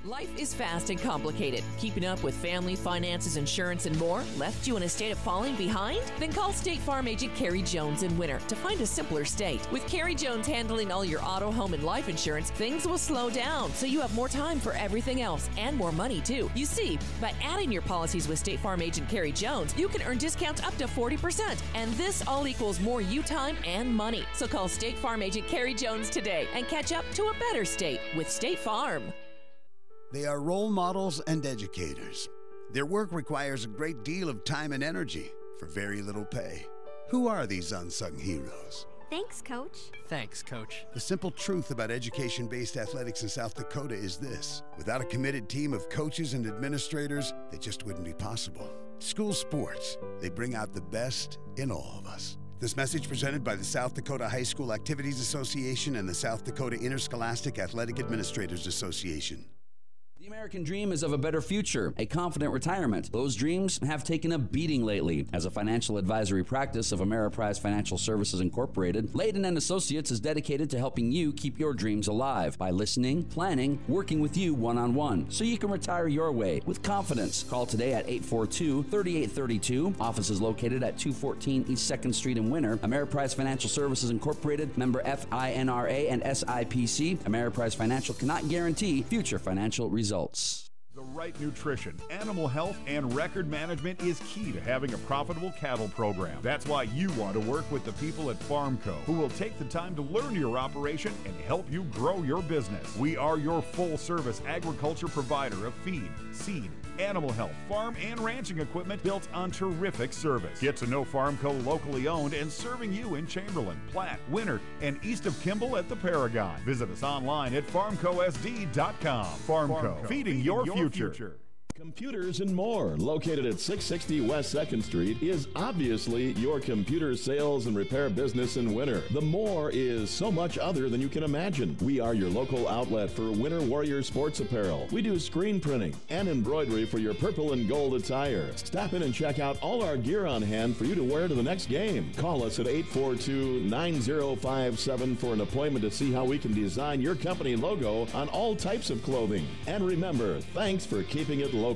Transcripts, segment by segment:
Life is fast and complicated. Keeping up with family, finances, insurance, and more left you in a state of falling behind? Then call State Farm agent Carrie Jones in Winter to find a simpler state. With Carrie Jones handling all your auto, home, and life insurance, things will slow down so you have more time for everything else and more money, too. You see, by adding your policies with State Farm agent Carrie Jones, you can earn discounts up to 40%. And this all equals more you time and money. So call State Farm agent Carrie Jones today and catch up to a better state with State Farm. They are role models and educators. Their work requires a great deal of time and energy for very little pay. Who are these unsung heroes? Thanks, Coach. Thanks, Coach. The simple truth about education-based athletics in South Dakota is this: without a committed team of coaches and administrators, they just wouldn't be possible. School sports, they bring out the best in all of us. This message presented by the South Dakota High School Activities Association and the South Dakota Interscholastic Athletic Administrators Association. The American dream is of a better future, a confident retirement. Those dreams have taken a beating lately. As a financial advisory practice of Ameriprise Financial Services Incorporated, Layden and Associates is dedicated to helping you keep your dreams alive by listening, planning, working with you one-on-one so you can retire your way with confidence. Call today at 842-3832. Office is located at 214 East 2nd Street in Winter. Ameriprise Financial Services Incorporated, member FINRA and SIPC. Ameriprise Financial cannot guarantee future financial results. The right nutrition, animal health, and record management is key to having a profitable cattle program. That's why you want to work with the people at Farmco, who will take the time to learn your operation and help you grow your business. We are your full-service agriculture provider of feed, seed, animal health, farm, and ranching equipment built on terrific service. Get to know Farmco locally owned and serving you in Chamberlain, Platte, Winter, and east of Kimball at the Paragon. Visit us online at farmcosd.com. Farmco, feeding your future. Computers and More, located at 660 West 2nd Street, is obviously your computer sales and repair business in Winter. The More is so much other than you can imagine. We are your local outlet for Winter Warrior sports apparel. We do screen printing and embroidery for your purple and gold attire. Stop in and check out all our gear on hand for you to wear to the next game. Call us at 842-9057 for an appointment to see how we can design your company logo on all types of clothing. And remember, thanks for keeping it local.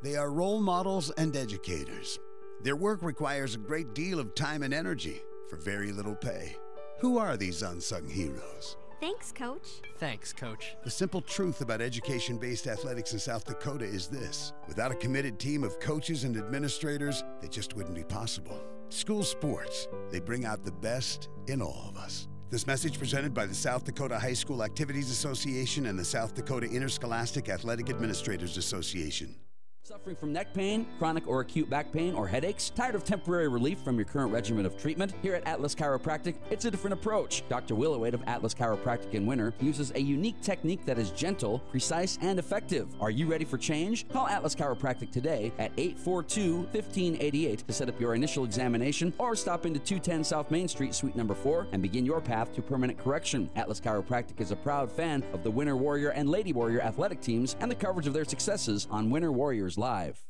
They are role models and educators. Their work requires a great deal of time and energy for very little pay. Who are these unsung heroes? Thanks, Coach. Thanks, Coach. The simple truth about education-based athletics in South Dakota is this: without a committed team of coaches and administrators, they just wouldn't be possible. School sports, they bring out the best in all of us. This message presented by the South Dakota High School Activities Association and the South Dakota Interscholastic Athletic Administrators Association. Suffering from neck pain, chronic or acute back pain, or headaches? Tired of temporary relief from your current regimen of treatment? Here at Atlas Chiropractic, it's a different approach. Dr. Willowade of Atlas Chiropractic in Winter uses a unique technique that is gentle, precise, and effective. Are you ready for change? Call Atlas Chiropractic today at 842-1588 to set up your initial examination, or stop into 210 South Main Street, Suite number 4, and begin your path to permanent correction. Atlas Chiropractic is a proud fan of the Winter Warrior and Lady Warrior athletic teams and the coverage of their successes on Winter Warriors Live.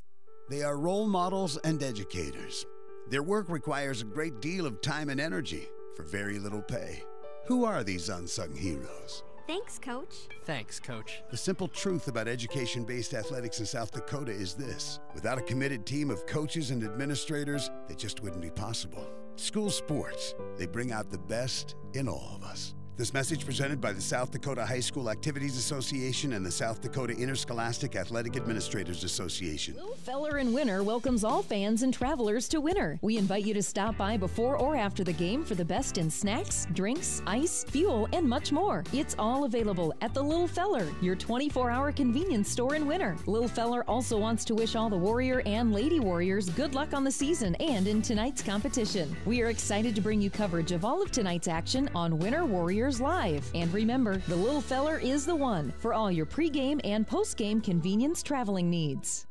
They are role models and educators. Their work requires a great deal of time and energy for very little pay. Who are these unsung heroes? Thanks, Coach. Thanks, Coach. The simple truth about education-based athletics in South Dakota is this: without a committed team of coaches and administrators, they just wouldn't be possible. School sports, they bring out the best in all of us. This message presented by the South Dakota High School Activities Association and the South Dakota Interscholastic Athletic Administrators Association. Little Feller in Winter welcomes all fans and travelers to Winter. We invite you to stop by before or after the game for the best in snacks, drinks, ice, fuel, and much more. It's all available at the Little Feller, your 24-hour convenience store in Winter. Little Feller also wants to wish all the Warrior and Lady Warriors good luck on the season and in tonight's competition. We are excited to bring you coverage of all of tonight's action on Winter Warriors Live. And remember, the Little Feller is the one for all your pregame and postgame convenience traveling needs.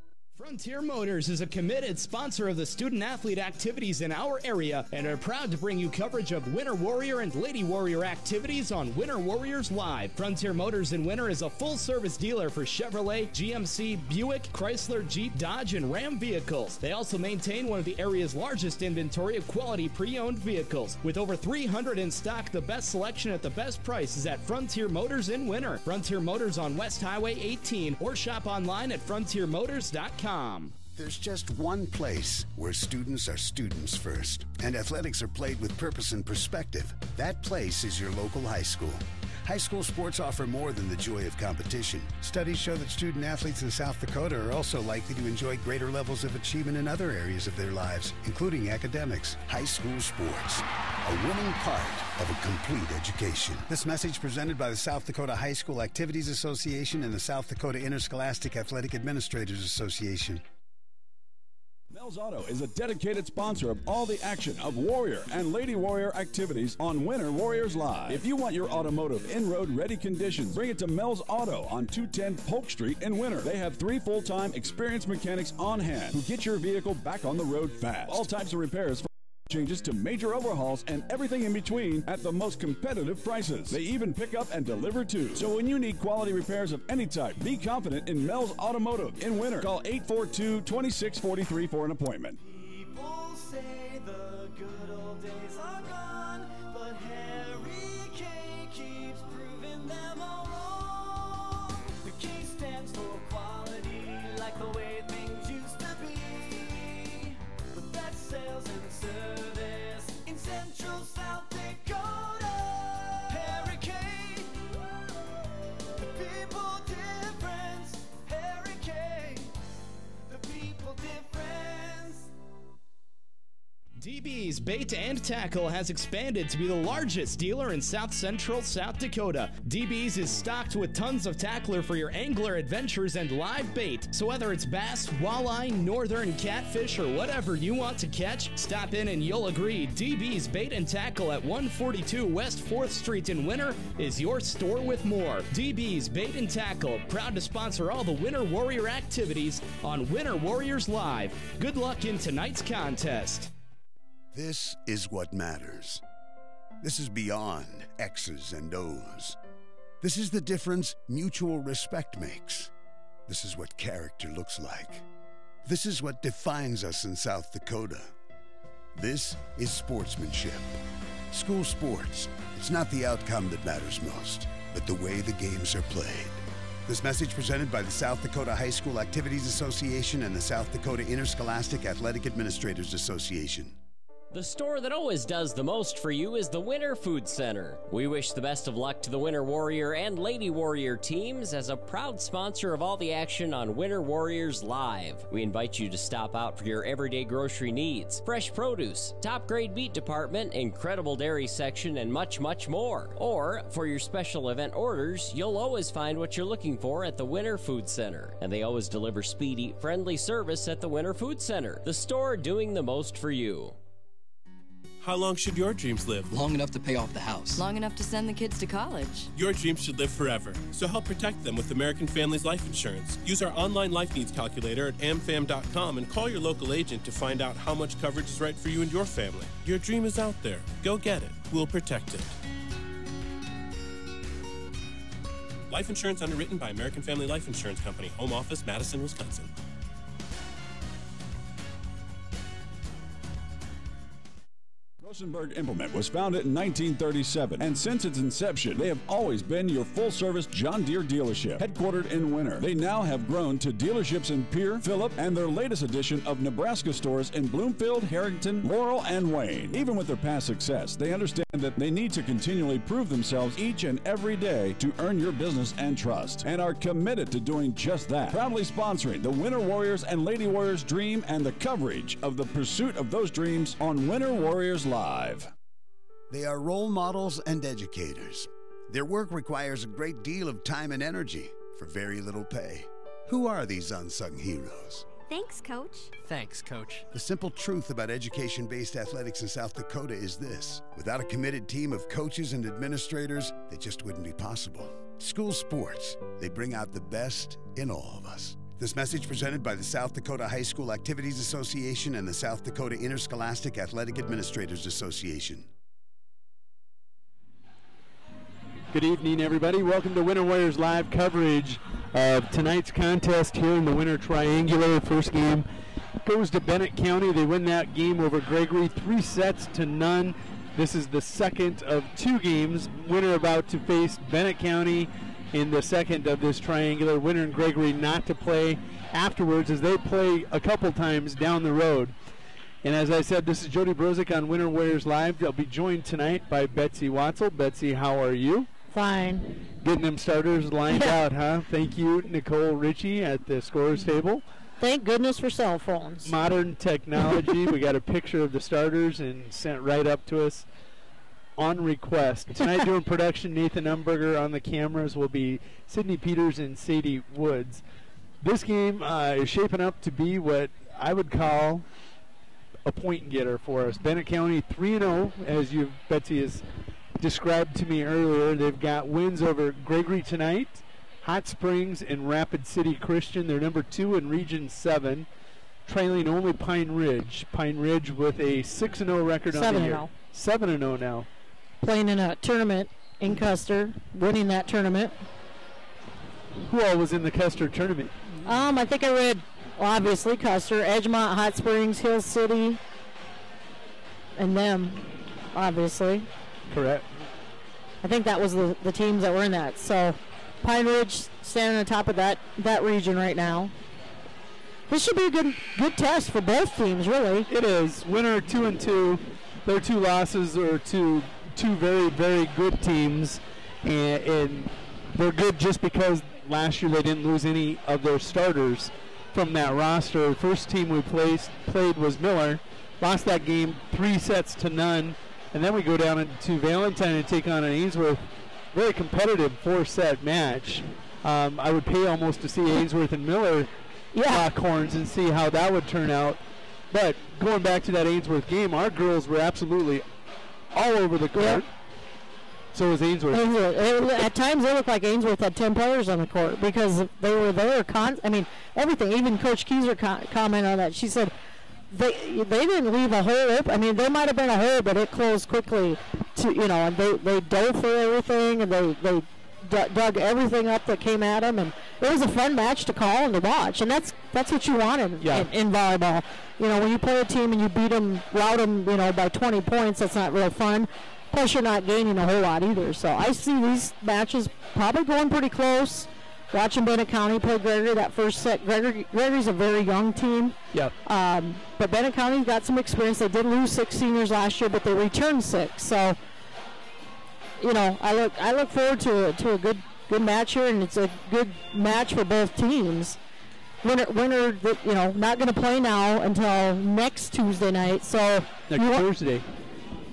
Frontier Motors is a committed sponsor of the student-athlete activities in our area and are proud to bring you coverage of Winter Warrior and Lady Warrior activities on Winter Warriors Live. Frontier Motors in Winter is a full-service dealer for Chevrolet, GMC, Buick, Chrysler, Jeep, Dodge, and Ram vehicles. They also maintain one of the area's largest inventory of quality pre-owned vehicles. With over 300 in stock, the best selection at the best price is at Frontier Motors in Winter. Frontier Motors on West Highway 18 or shop online at frontiermotors.com. There's just one place where students are students first, and athletics are played with purpose and perspective. That place is your local high school. High school sports offer more than the joy of competition. Studies show that student athletes in South Dakota are also likely to enjoy greater levels of achievement in other areas of their lives, including academics. High school sports, a winning part of a complete education. This message presented by the South Dakota High School Activities Association and the South Dakota Interscholastic Athletic Administrators Association. Mel's Auto is a dedicated sponsor of all the action of Warrior and Lady Warrior activities on Winter Warriors Live. If you want your automotive in-road ready conditions, bring it to Mel's Auto on 210 Polk Street in Winter. They have 3 full-time experienced mechanics on hand who get your vehicle back on the road fast. All types of repairs from changes to major overhauls and everything in between at the most competitive prices. They even pick up and deliver too. So when you need quality repairs of any type, be confident in Mel's Automotive in Winter. Call 842-2643 for an appointment. People say the good old days are gone, but Harry K keeps proving them all wrong. The K stands for quality, like the way things used to be. The best sales and service in Central South Dakota. Harry K, the people difference. Harry K, the people difference. DB's Bait and Tackle has expanded to be the largest dealer in South Central South Dakota. DB's is stocked with tons of tackler for your angler adventures and live bait. So whether it's bass, walleye, northern catfish, or whatever you want to catch, stop in and you'll agree DB's Bait and Tackle at 142 West 4th Street in Winter is your store with more. DB's Bait and Tackle, proud to sponsor all the Winter Warrior activities on Winter Warriors Live. Good luck in tonight's contest. This is what matters. This is beyond X's and O's. This is the difference mutual respect makes. This is what character looks like. This is what defines us in South Dakota. This is sportsmanship. School sports, it's not the outcome that matters most, but the way the games are played. This message presented by the South Dakota High School Activities Association and the South Dakota Interscholastic Athletic Administrators Association. The store that always does the most for you is the Winter Food Center. We wish the best of luck to the Winter Warrior and Lady Warrior teams as a proud sponsor of all the action on Winter Warriors Live. We invite you to stop out for your everyday grocery needs, fresh produce, top-grade meat department, incredible dairy section, and much, much more. Or, for your special event orders, you'll always find what you're looking for at the Winter Food Center. And they always deliver speedy, friendly service at the Winter Food Center, the store doing the most for you. How long should your dreams live? Long enough to pay off the house. Long enough to send the kids to college. Your dreams should live forever. So help protect them with American Families Life Insurance. Use our online life needs calculator at amfam.com and call your local agent to find out how much coverage is right for you and your family. Your dream is out there. Go get it. We'll protect it. Life insurance underwritten by American Family Life Insurance Company. Home office, Madison, Wisconsin. Rosenberg Implement was founded in 1937, and since its inception, they have always been your full-service John Deere dealership. Headquartered in Winter, they now have grown to dealerships in Pierre, Phillip, and their latest addition of Nebraska stores in Bloomfield, Harrington, Laurel, and Wayne. Even with their past success, they understand that they need to continually prove themselves each and every day to earn your business and trust, and are committed to doing just that. Proudly sponsoring the Winter Warriors and Lady Warriors dream and the coverage of the pursuit of those dreams on Winter Warriors Live. They are role models and educators. Their work requires a great deal of time and energy for very little pay. Who are these unsung heroes? Thanks, Coach. Thanks, Coach. The simple truth about education-based athletics in South Dakota is this: without a committed team of coaches and administrators, it just wouldn't be possible. School sports, they bring out the best in all of us. This message presented by the South Dakota High School Activities Association and the South Dakota Interscholastic Athletic Administrators Association. Good evening, everybody. Welcome to Winter Warriors live coverage of tonight's contest here in the Winter Triangular. First game goes to Bennett County. They win that game over Gregory 3-0. This is the second of two games. Winner about to face Bennett County in the second of this triangular. Winner and Gregory not to play afterwards as they play a couple times down the road. And as I said, this is Jody Brozick on Winter Warriors Live. I'll be joined tonight by Betsy Watzel. Betsy, how are you? Fine. Getting them starters lined out, huh? Thank you, Nicole Ritchie at the scorer's table. Thank goodness for cell phones. Modern technology. We got a picture of the starters and sent right up to us on request. Tonight doing production, Nathan Umberger. On the cameras will be Sydney Peters and Sadie Woods. This game is shaping up to be what I would call a point getter for us. Bennett County 3-0, as Betsy has described to me earlier. They've got wins over Gregory tonight, Hot Springs, and Rapid City Christian. They're number 2 in Region 7, trailing only Pine Ridge. Pine Ridge with a 6-0 record on the year. 7-0 now. Playing in a tournament in Custer, winning that tournament. Who all was in the Custer tournament? I think I read, obviously, Custer, Edgemont, Hot Springs, Hill City, and them, obviously. Correct. I think that was the teams that were in that. So Pine Ridge standing on top of that region right now. This should be a good test for both teams, really. It is. Winner 2-2. Their two losses are to two very, very good teams, and they're good just because last year they didn't lose any of their starters from that roster. The first team we played was Miller, lost that game 3-0. And then we go down into Valentine and take on an Ainsworth. Very competitive 4-set match. I would pay almost to see Ainsworth and Miller lock horns and see how that would turn out. But going back to that Ainsworth game, our girls were absolutely all over the court. Yep. So was Ainsworth. At times it looked like Ainsworth had 10 players on the court because they were there. Everything. Even Coach Kieser commented on that. She said, They didn't leave a hole open. I mean, there might have been a hole, but it closed quickly. And they dove for everything, and they dug everything up that came at them, and it was a fun match to call and to watch. And that's what you want in volleyball. When you play a team and you beat them, rout them, by 20 points, that's not real fun. Plus, you're not gaining a whole lot either. So I see these matches probably going pretty close. Watching Bennett County play Gregory that first set. Gregory's a very young team. Yeah. But Bennett County's got some experience. They did lose 6 seniors last year, but they returned 6. So, I look forward to a good match here, and it's a good match for both teams. Winner, not going to play now until next Tuesday night. So Thursday.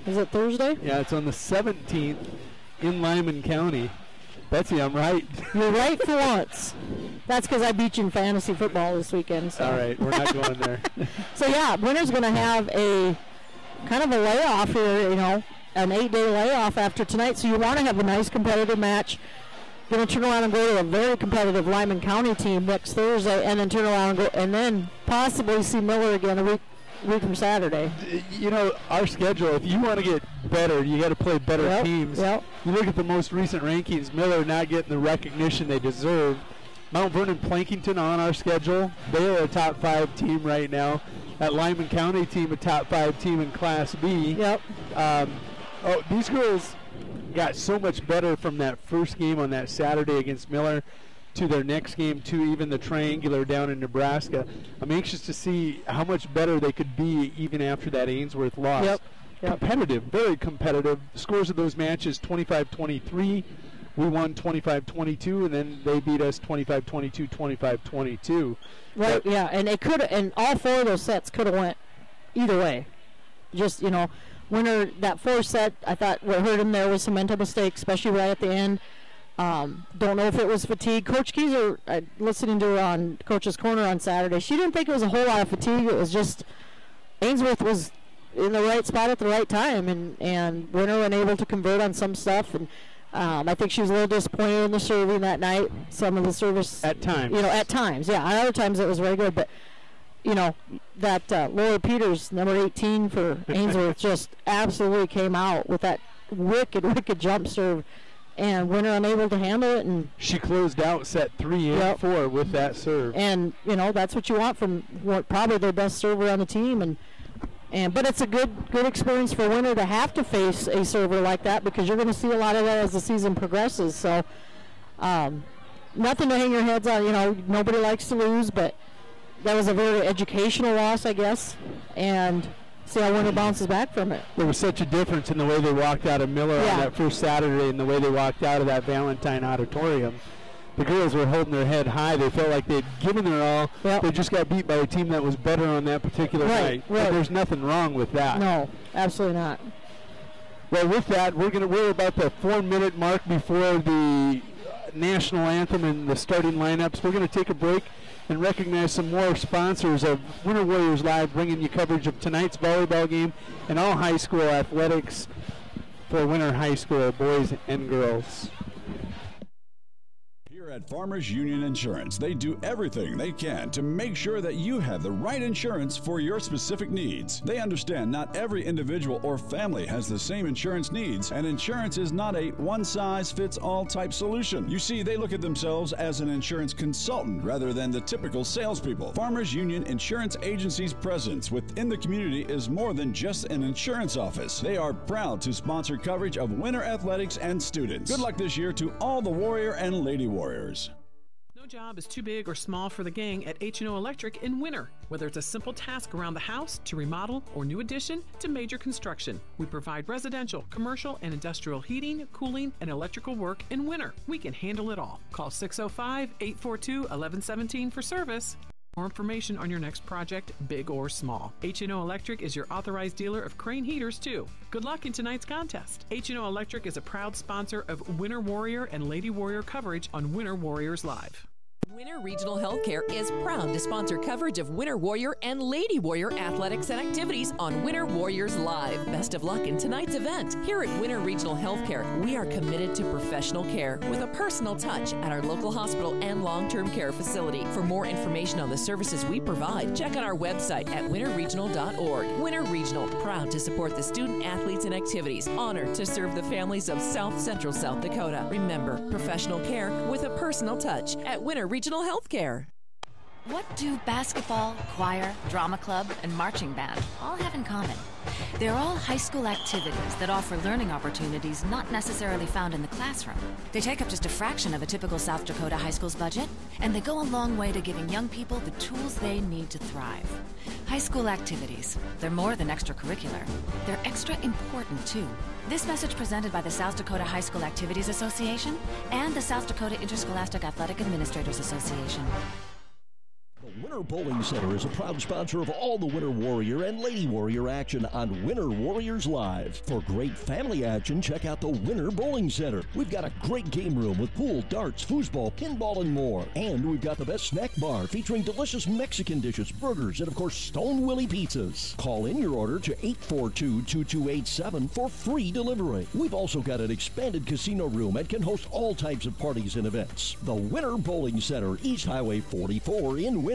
Is it Thursday? Yeah, it's on the 17th in Lyman County. Betsy, I'm right. You're right for once. That's because I beat you in fantasy football this weekend. So. All right, we're not going there. So, winner's going to have a kind of a layoff here, an 8-day layoff after tonight. So you want to have a nice competitive match. Going to turn around and go to a very competitive Lyman County team next Thursday, and then turn around and go, and then possibly see Miller again a week from Saturday. Our schedule, if you want to get better, you got to play better teams. Yep. You look at the most recent rankings, Miller not getting the recognition they deserve. Mount Vernon Plankington on our schedule. They are a top 5 team right now. That Lyman County team, a top 5 team in Class B. Yep. These girls got so much better from that first game on that Saturday against Miller to their next game, to even the triangular down in Nebraska. I'm anxious to see how much better they could be even after that Ainsworth loss. Yep. Competitive, very competitive. The scores of those matches, 25-23. We won 25-22, and then they beat us 25-22, 25-22. Right, and it could, and all 4 of those sets could have went either way. Just, winner, that 4th set, I thought what hurt him there was some mental mistakes, especially right at the end. Don't know if it was fatigue. Coach Kieser, listening to her on Coach's Corner on Saturday, she didn't think it was a whole lot of fatigue. It was just Ainsworth was in the right spot at the right time, and Winner unable to convert on some stuff. And I think she was a little disappointed in the serving that night. Some of the service. At times. At times, yeah. At other times it was very good. But, that Laura Peters, number 18 for Ainsworth, just absolutely came out with that wicked jump serve. And Winter unable to handle it. And she closed out set 3 and 4 with that serve. And, that's what you want from probably their best server on the team. But it's a good experience for Winter to have to face a server like that, because you're going to see a lot of that as the season progresses. So nothing to hang your heads on. Nobody likes to lose, but that was a very educational loss, I guess. And see how Winter bounces back from it. There was such a difference in the way they walked out of Miller on that first Saturday and the way they walked out of that Valentine Auditorium. The girls were holding their head high. They felt like they'd given their all. Yep. They just got beat by a team that was better on that particular night. Right. But there's nothing wrong with that. No, absolutely not. Well, with that, we're about the 4-minute mark before the national anthem and the starting lineups. We're going to take a break and recognize some more sponsors of Winter Warriors Live, bringing you coverage of tonight's volleyball game and all high school athletics for Winter High School, boys and girls. At Farmers Union Insurance, they do everything they can to make sure that you have the right insurance for your specific needs. They understand not every individual or family has the same insurance needs, and insurance is not a one-size-fits-all type solution. You see, they look at themselves as an insurance consultant rather than the typical salespeople. Farmers Union Insurance Agency's presence within the community is more than just an insurance office. They are proud to sponsor coverage of winter athletics and students. Good luck this year to all the Warrior and Lady Warriors. No job is too big or small for the gang at H&O Electric in winter. Whether it's a simple task around the house, to remodel, or new addition, to major construction, we provide residential, commercial, and industrial heating, cooling, and electrical work in winter. We can handle it all. Call 605-842-1117 for service. More information on your next project, big or small. H&O Electric is your authorized dealer of Crane heaters, too. Good luck in tonight's contest. H&O Electric is a proud sponsor of Winter Warrior and Lady Warrior coverage on Winter Warriors Live. Winter Regional Healthcare is proud to sponsor coverage of Winter Warrior and Lady Warrior athletics and activities on Winter Warriors Live. Best of luck in tonight's event. Here at Winter Regional Healthcare, we are committed to professional care with a personal touch at our local hospital and long-term care facility. For more information on the services we provide, check out our website at winterregional.org. Winter Regional, proud to support the student athletes and activities. Honored to serve the families of South Central South Dakota. Remember, professional care with a personal touch at Winter Regional Healthcare. What do basketball, choir, drama club, and marching band all have in common? They're all high school activities that offer learning opportunities not necessarily found in the classroom. They take up just a fraction of a typical South Dakota high school's budget, and they go a long way to giving young people the tools they need to thrive. High school activities, they're more than extracurricular. They're extra important, too. This message presented by the South Dakota High School Activities Association and the South Dakota Interscholastic Athletic Administrators Association. The Winter Bowling Center is a proud sponsor of all the Winter Warrior and Lady Warrior action on Winter Warriors Live. For great family action, check out the Winter Bowling Center. We've got a great game room with pool, darts, foosball, pinball, and more. And we've got the best snack bar featuring delicious Mexican dishes, burgers, and of course, Stone Willie pizzas. Call in your order to 842-2287 for free delivery. We've also got an expanded casino room and can host all types of parties and events. The Winter Bowling Center, East Highway 44 in Winter.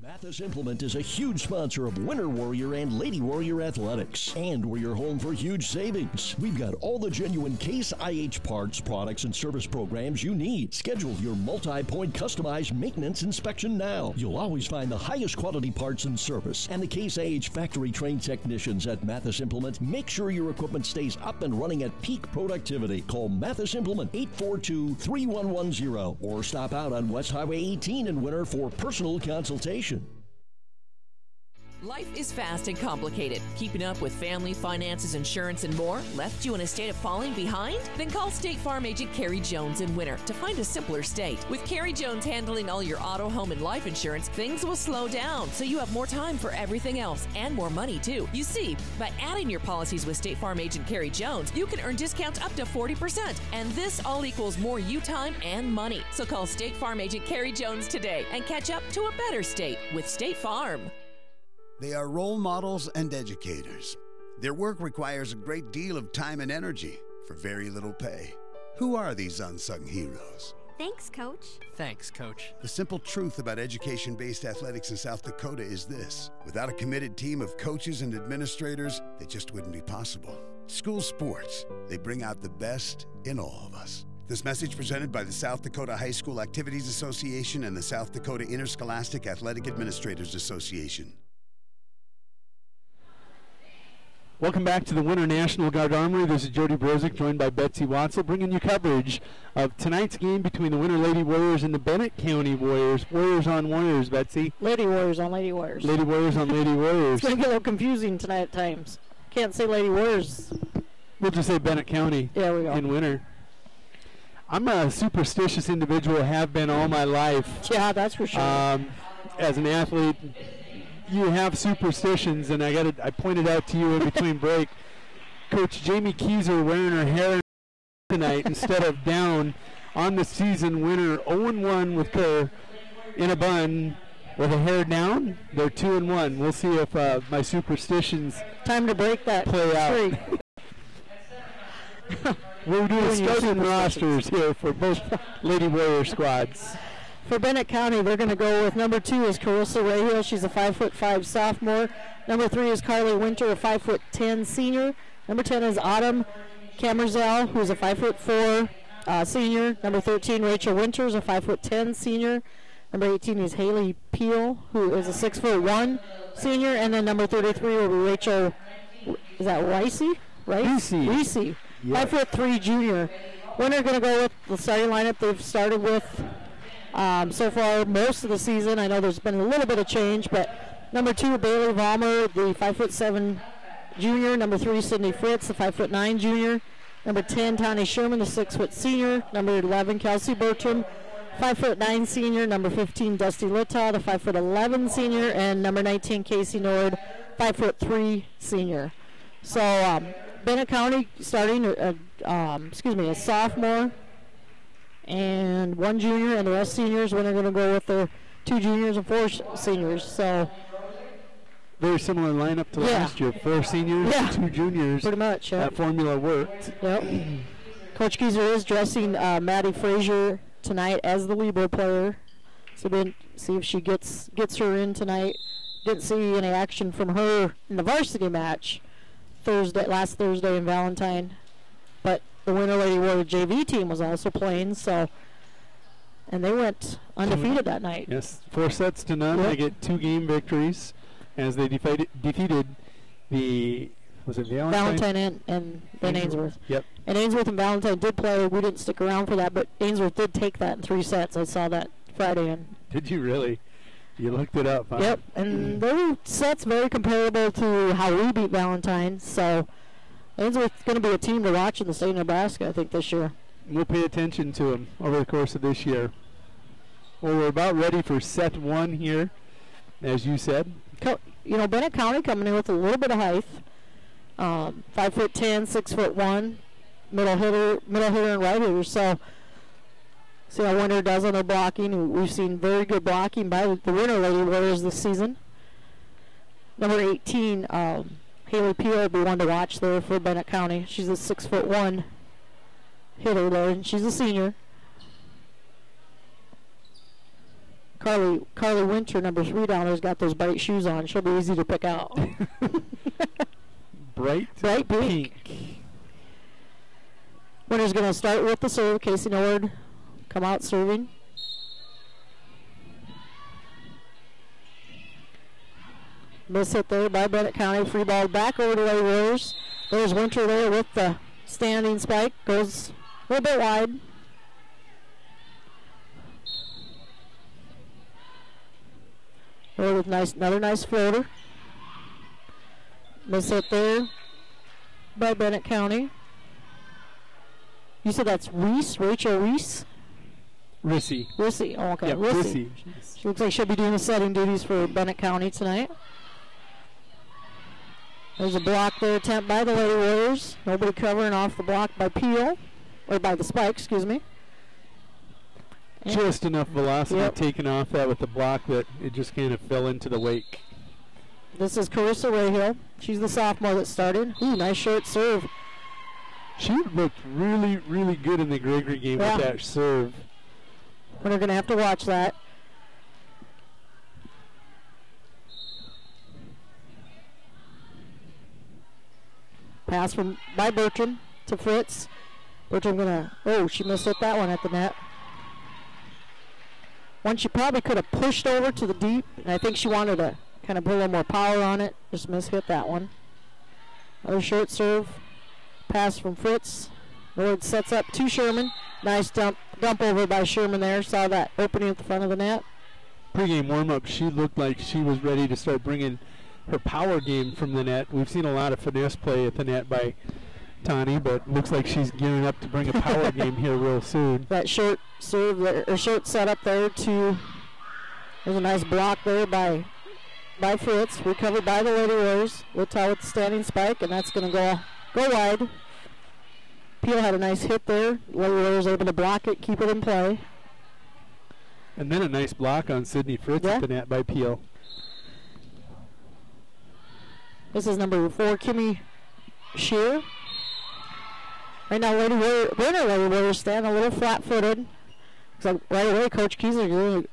Mathis Implement is a huge sponsor of Winter Warrior and Lady Warrior athletics, and we're your home for huge savings. We've got all the genuine Case IH parts, products, and service programs you need. Schedule your multi-point customized maintenance inspection now. You'll always find the highest quality parts and service, and the Case IH factory-trained technicians at Mathis Implement make sure your equipment stays up and running at peak productivity. Call Mathis Implement 842-3110 or stop out on West Highway 18 in Winter for personal consultation. Life is fast and complicated. Keeping up with family, finances, insurance, and more left you in a state of falling behind? Then call State Farm agent Carrie Jones in Winter to find a simpler state. With Carrie Jones handling all your auto, home, and life insurance, things will slow down so you have more time for everything else and more money, too. You see, by adding your policies with State Farm agent Carrie Jones, you can earn discounts up to 40%. And this all equals more you time and money. So call State Farm agent Carrie Jones today and catch up to a better state with State Farm. They are role models and educators. Their work requires a great deal of time and energy for very little pay. Who are these unsung heroes? Thanks, Coach. Thanks, Coach. The simple truth about education-based athletics in South Dakota is this: without a committed team of coaches and administrators, it just wouldn't be possible. School sports, they bring out the best in all of us. This message presented by the South Dakota High School Activities Association and the South Dakota Interscholastic Athletic Administrators Association. Welcome back to the Winter National Guard Armory. This is Jody Brozick, joined by Betsy Watzel, bringing you coverage of tonight's game between the Winter Lady Warriors and the Bennett County Warriors. Warriors on Warriors, Betsy. Lady Warriors on Lady Warriors. Lady Warriors on Lady Warriors. It's going to get a little confusing tonight at times. Can't say Lady Warriors. We'll just say Bennett County in Winter. I'm a superstitious individual, have been all my life. Yeah, that's for sure. As an athlete, you have superstitions, and I pointed out to you in between break, Coach Jamie Keyser wearing her hair tonight instead of down on the season. Winner 0-1 with her in a bun with her hair down. They're 2-1. We'll see if my superstitions time to break that play out. We're doing starting rosters here for both Lady Warrior squads. For Bennett County, they're going to go with number 2 is Carissa Rayhill. She's a 5'5" sophomore. Number 3 is Carly Winter, a 5'10" senior. Number 10 is Autumn Camerzell, who's a 5'4" senior. Number 13, Rachel Winters, a 5'10" senior. Number 18 is Haley Peel, who is a 6'1" senior. And then number 33 will be Rachel, is that Ricey? Ricey. Yes. 5'3" junior. Winter going to go with the starting lineup they've started with so far most of the season. I know there's been a little bit of change, but number 2, Bailey Vollmer, the 5'7" junior. Number 3, Sydney Fritz, the 5'9" junior. Number 10, Tani Sherman, the 6' senior. Number 11, Kelsey Bertram, 5'9" senior. Number 15, Dusty Littaw, the 5'11" senior. And number 19, Casey Nord, 5'3" senior. So Bennett County starting a sophomore and 1 junior, and the rest seniors. When they're going to go with their 2 juniors and 4 seniors. So very similar lineup to last year. 4 seniors, 2 juniors. Pretty much. That formula worked. Yep. Coach Keyser is dressing Maddie Frazier tonight as the Libero player. So then see if she gets her in tonight. Didn't see any action from her in the varsity match last Thursday in Valentine, but the Winter Lady Warrior JV team was also playing, and they went undefeated that night. Yes, 4 sets to none. They get 2 game victories as they defeated the, was it Valentine and Ainsworth. Yep. And Ainsworth and Valentine did play. We didn't stick around for that, but Ainsworth did take that in 3 sets. I saw that Friday. Did you really? You looked it up, huh? Yep, and their sets very comparable to how we beat Valentine, so Ainsworth's going to be a team to watch in the state of Nebraska, I think, this year. We'll pay attention to them over the course of this year. Well, we're about ready for set 1 here, as you said. Bennett County coming in with a little bit of height. 5'10", 6'1", middle hitter and right hitter, so see how Winter does on their blocking. We've seen very good blocking by the Winter Lady Warriors this season. Number 18, Haley Peel will be one to watch there for Bennett County. She's a 6'1" hitter there, and she's a senior. Carly Winter, number 3 down there, has got those bright shoes on. She'll be easy to pick out. Bright pink. Winter's going to start with the serve. Casey Nord come out serving. Miss hit there by Bennett County. Free ball back over to Lady Warriors. There's Winter there with the standing spike. Goes a little bit wide. There with another nice floater. Miss hit there by Bennett County. You said that's Reese, Rachel Reese? Rissy. Oh, okay. Yep, Rissy. She looks like she'll be doing the setting duties for Bennett County tonight. There's a block there attempt by the Lady Warriors. Nobody covering off the block by Peel, or by the spike, excuse me. And just enough velocity taken off that with the block that it just kind of fell into the wake. This is Carissa Rayhill. She's the sophomore that started. Ooh, nice short serve She looked really, really good in the Gregory game with that serve. We're going to have to watch that. Pass by Bertram to Fritz. Bertram she missed that one at the net. One she probably could have pushed over to the deep, and I think she wanted to kind of put a little more power on it. Just hit that one. Another short serve. Pass from Fritz. Lloyd sets up to Sherman. Nice dump over by Sherman there. Saw that opening at the front of the net. Pre-game warm-up, she looked like she was ready to start bringing her power game from the net. We've seen a lot of finesse play at the net by Tani, but looks like she's gearing up to bring a power game here real soon. That short serve or short setup there to. There's a nice block there by Fritz. Recovered by the Lady Warriors. Littau with the standing spike, and that's going to go wide. Peel had a nice hit there. Lady Warriors able to block it, keep it in play. And then a nice block on Sydney Fritz at the net by Peel. This is number 4, Kimmy Shear. Right now, Lady Warriors stand a little flat-footed. Looks like right away, Coach Kieser,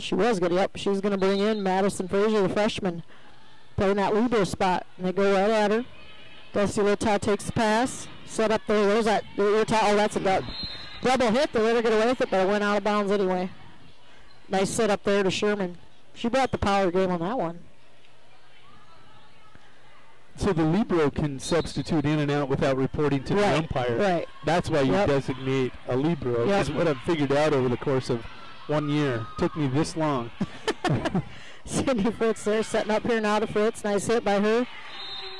she was going to bring in Madison Frazier, the freshman, playing that libero spot. And they go right at her. Dusty Littau takes the pass. Set up there. There's that. That's a double hit. They let her get away with it, but it went out of bounds anyway. Nice set up there to Sherman. She brought the power game on that one. So the libero can substitute in and out without reporting to the umpire. Right. That's why you designate a libero. That's what I've figured out over the course of 1 year. Took me this long. Cindy Fritz there setting up here now to Fritz. Nice hit by her.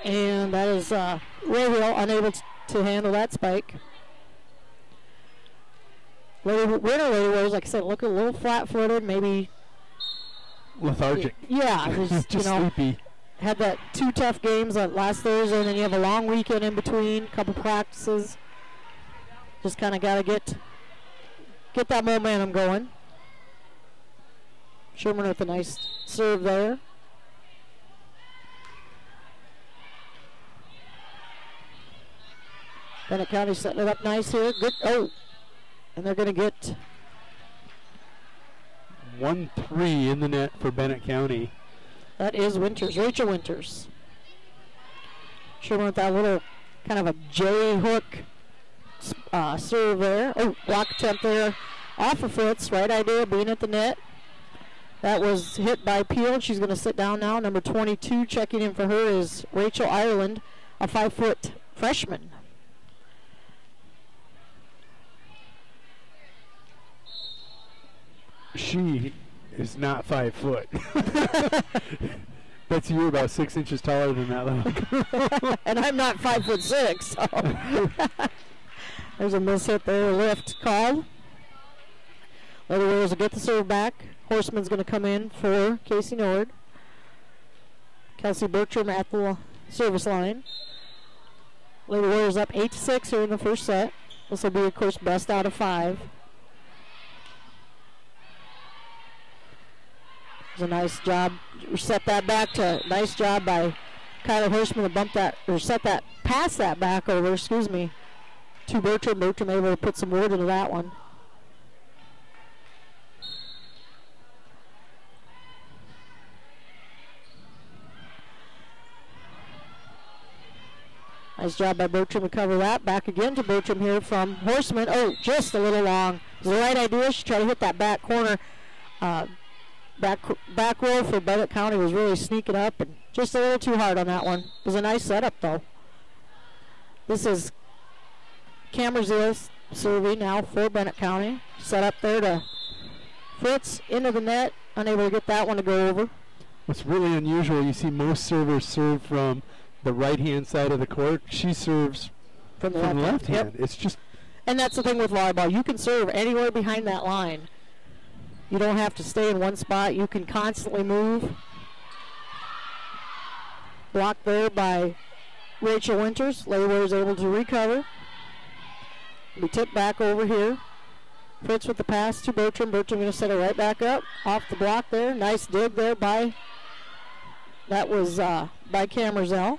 And that is Raheel unable to handle that spike. Lady Warriors, like I said, look a little flat-footed, maybe lethargic. Yeah, just sleepy. Had that 2 tough games last Thursday, and then you have a long weekend in between, couple practices. Just kind of got to get that momentum going. Sherman with a nice serve there. Bennett County setting it up nice here. Good. Oh, and they're going to get 1-3 in the net for Bennett County. That is Winters, Rachel Winters. Sherman with that little kind of a J-hook serve there. Oh, block attempt there off of Fritz. Right idea, being at the net. That was hit by Peel. She's going to sit down now. Number 22 checking in for her is Rachel Ireland, a 5-foot freshman. She is not 5 foot. Betsy, you're about 6 inches taller than that little. And I'm not 5'6". So. There's a miss hit there, lift called. Lady Warriors will get the serve back. Horseman's going to come in for Casey Nord. Kelsey Bertram at the service line. Lady Warriors up 8-6 here in the first set. This will be, of course, best out of 5. It was a nice job. Set that back to nice job by Kyler Horseman to bump that or set that pass that back over. To Bertram. Bertram able to put some wood into that one. Nice job by Bertram to cover that. Back again to Bertram here from Horseman. Oh, just a little long. It was the right idea. She tried to hit that back corner. Back row for Bennett County was really sneaking up and just a little too hard on that one. It was a nice setup though. This is Camerzeel serving now for Bennett County. Set up there to Fritz into the net, unable to get that one to go over. What's really unusual, you see most servers serve from the right-hand side of the court. She serves from the left hand. Yep. It's just, and that's the thing with volleyball. You can serve anywhere behind that line. You don't have to stay in one spot. You can constantly move. Blocked there by Rachel Winters. Layware is able to recover. We tip back over here. Fritz with the pass to Bertram. Bertram going to set it right back up. Off the block there. Nice dig there by, that was by Camerzell.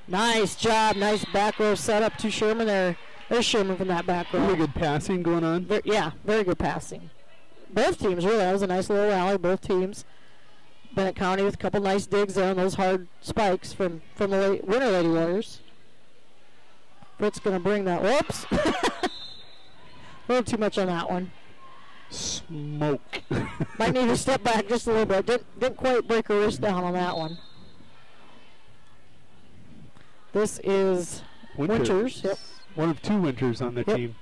Nice job. Nice back row setup to Sherman there. There's Sherman from that back row. Really good passing going on. Yeah, very good passing. Both teams, really. That was a nice little rally, both teams. Bennett County with a couple nice digs there on those hard spikes from the Winter Lady Warriors. Britt's going to bring that. Whoops. A little too much on that one. Smoke. Might need to step back just a little bit. Didn't quite break her wrist down on that one. This is Winters. Yep. One of 2 Winters on the team.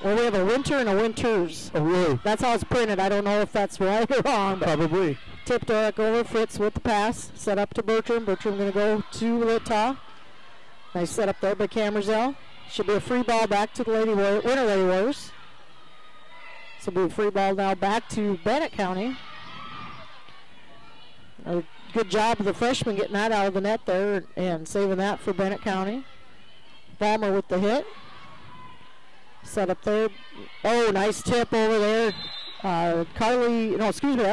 Well, we have a Winter and a Winters. Oh, really? That's how it's printed. I don't know if that's right or wrong. Probably. Tipped back over. Fritz with the pass. Set up to Bertram. Bertram going to go to Littaw. Nice setup there by Camerzell. Should be a free ball back to the Winter Lady Warriors. So it'll be a free ball now back to Bennett County. A good job of the freshman getting that out of the net there and saving that for Bennett County. Balmer with the hit. Set up there. Oh, nice tip over there. That's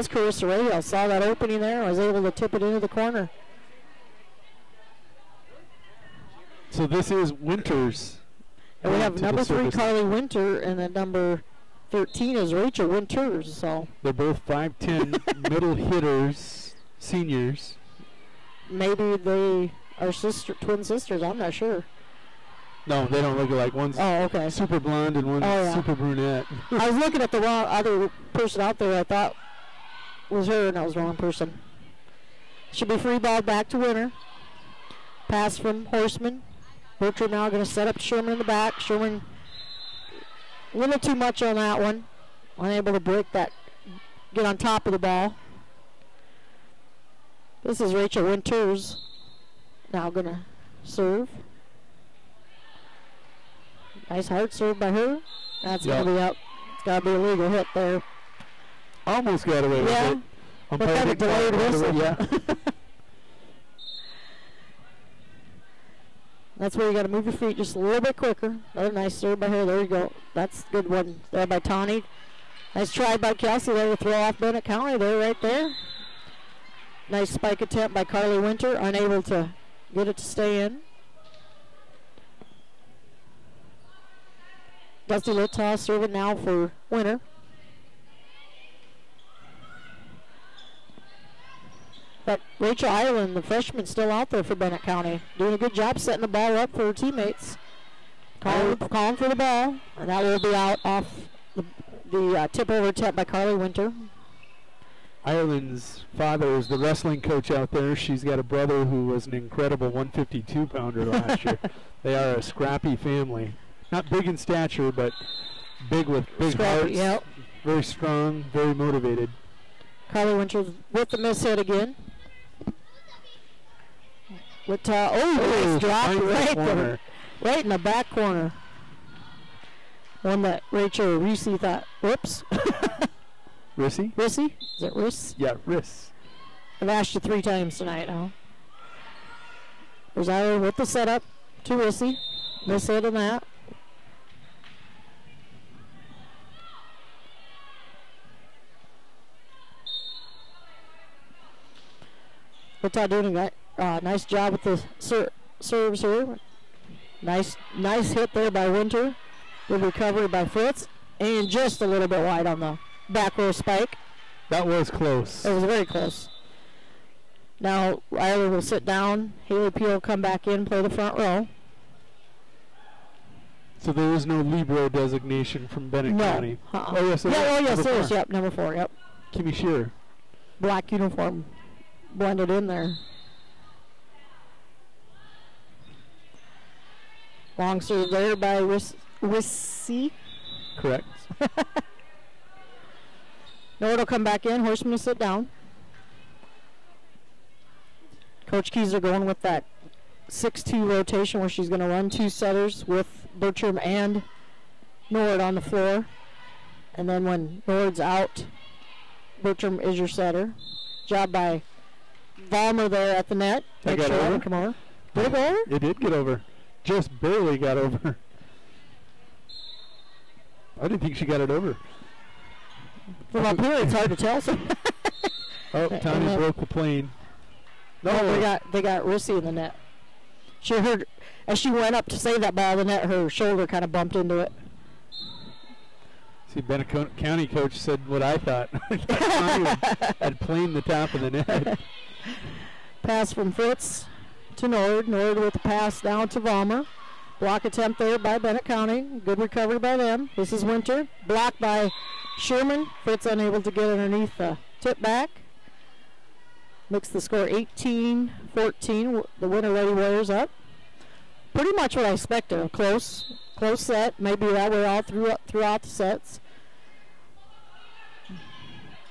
Carissa Ray. I saw that opening there. I was able to tip it into the corner. So this is Winters. And we have number 3, Carly Winter, and then number 13 is Rachel Winters. So they're both 5'10" middle hitters, seniors. Maybe they are twin sisters. I'm not sure. No, they don't look alike. One's super blonde and one's super brunette. I was looking at the wrong other person out there I thought was her, and that was the wrong person. Should be free ball back to Winter. Pass from Horseman. Bertram now going to set up Sherman in the back. Sherman a little too much on that one. Unable to break that, get on top of the ball. This is Rachel Winters now going to serve. Nice hard serve by her. That's going to be out. It's got to be a legal hit there. Almost got away with it. What kind of delayed whistle? Yeah. That's where you got to move your feet just a little bit quicker. Another nice serve by her. There you go. That's a good one there by Tawny. Nice try by Kelsey there to throw off Bennett County there, right there. Nice spike attempt by Carly Winter. Unable to get it to stay in. Dusty Littaw serving now for Winter. But Rachel Ireland, the freshman, still out there for Bennett County. Doing a good job setting the ball up for her teammates. Calling for the ball. And that will be out off the tip-over attempt by Carly Winter. Ireland's father is the wrestling coach out there. She's got a brother who was an incredible 152-pounder last year. They are a scrappy family. Not big in stature, but big with big hearts. Yep. Very strong, very motivated. Carly Winter with the miss hit again. Nice drop right in the back corner. One that Rachel Rissy thought, whoops. Rissy? Rissy? Is it Riss? Yeah, Riss. I've asked you 3 times tonight, huh? There's Ireland with the setup to Rissy. Miss hit on that. Littaw doing a nice job with the serves here. Nice hit there by Winter. Good recovery by Fritz. And just a little bit wide on the back row spike. That was close. It was very close. Now Ireland will sit down. Haley Peel will come back in, play the front row. So there is no Libero designation from Bennett County. Oh, yes, there is. Yep, number 4, yep. Kimmy Shearer. Black uniform blended in there. Long serve there by Rissy. Correct. Nord will come back in. Horseman will sit down. Coach Keyser going with that 6-2 rotation where she's going to run 2 setters with Bertram and Nord on the floor. And then when Nord's out, Bertram is your setter. Job by Balmer there at the net. That got over. Come over. Did it go over? It did get over. Just barely got over. I didn't think she got it over. From up here, it's hard to tell. So. Oh, Tommy broke the plane. No, they got Rissy in the net. She heard, as she went up to save that ball, the net, her shoulder kind of bumped into it. See, Bennett County coach said what I thought. Had planed the top of the net. Pass from Fritz to Nord. Nord with the pass down to Vollmer. Block attempt there by Bennett County. Good recovery by them. This is Winter. Blocked by Sherman. Fritz unable to get underneath the tip back. Makes the score 18-14. The Winter Lady Warriors up. Pretty much what I expected. A close set. Maybe that way all throughout the sets.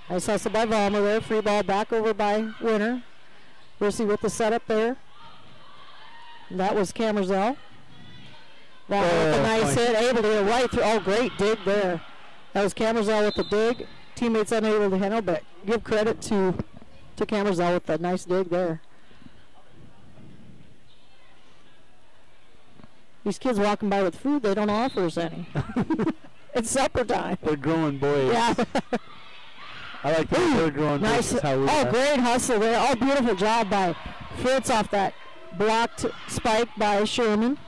Nice hustle by Vollmer there. Free ball back over by Winter. Rissy with the setup there. And that was Camerzell. With a nice hit, able to get right through. Oh, great dig there. That was Camerzell with the dig. Teammates unable to handle, but give credit to Camerzell with the nice dig there. These kids walking by with food, they don't offer us any. It's supper time. They're growing boys. Yeah. I like that they're growing nice. boys. How we are. Great hustle there. Oh, beautiful job by Fritz off that blocked spike by Sherman.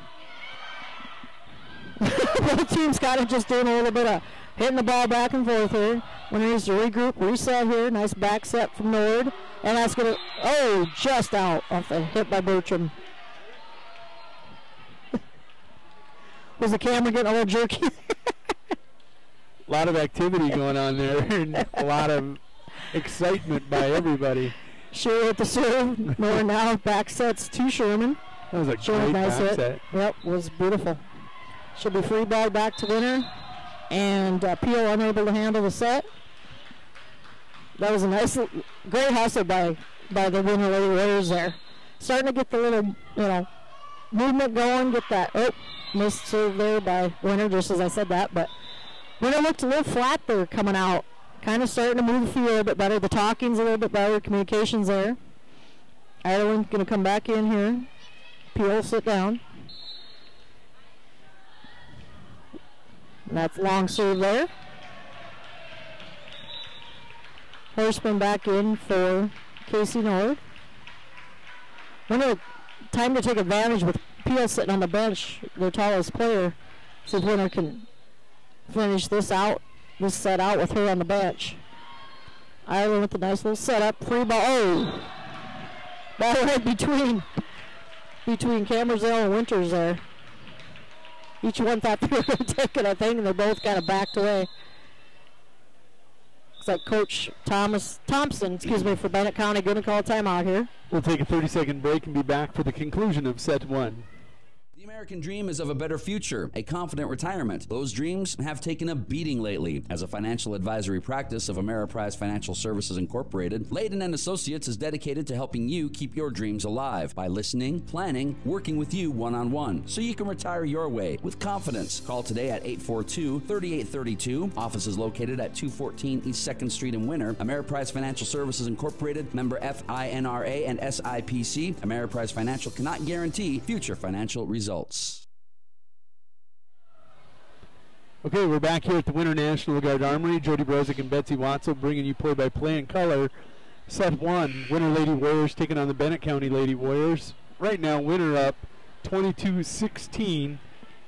Both teams kind of just doing a little bit of hitting the ball back and forth here. When he needs to regroup, reset here. Nice back set from Nord. And that's going to, just out off the hit by Bertram. Was the camera getting a little jerky? A lot of activity going on there and a lot of excitement by everybody. Sure with the serve. Nord now back sets to Sherman. That was a Sherman, great nice back hit. set. Yep, was beautiful. Should be free ball back to Winter. And Peel unable to handle the set. That was a nice, great hustle by the Winter Lady Warriors there. Starting to get the little, movement going. Get that, missed serve there by Winter, just as I said that. But Winter looked a little flat there coming out. Kind of starting to move the field a little bit better. The talking's a little bit better. Communications there. Ireland going to come back in here. Peel sit down. And that's long serve there. Horseman back in for Casey Nord. Time to take advantage with Peel sitting on the bench, their tallest player. See if Winter can finish this set out with her on the bench. Ireland with a nice little setup. Free ball. Ball right between Camerzell and Winters there. Each one thought they were going to take it, I think, and they both kind of backed away. Looks like Coach Thompson, for Bennett County, going to call timeout here. We'll take a 30-second break and be back for the conclusion of set one. The American dream is of a better future, a confident retirement. Those dreams have taken a beating lately. As a financial advisory practice of Ameriprise Financial Services Incorporated, Layden & Associates is dedicated to helping you keep your dreams alive by listening, planning, working with you one-on-one, so you can retire your way with confidence. Call today at 842-3832. Office is located at 214 East 2nd Street in Winter. Ameriprise Financial Services Incorporated, member FINRA and SIPC. Ameriprise Financial cannot guarantee future financial results. Okay, we're back here at the Winter National Guard Armory. Jody Brozick and Betsy Watzel bringing you play-by-play in color. Set one, Winter Lady Warriors taking on the Bennett County Lady Warriors. Right now, Winter up 22-16.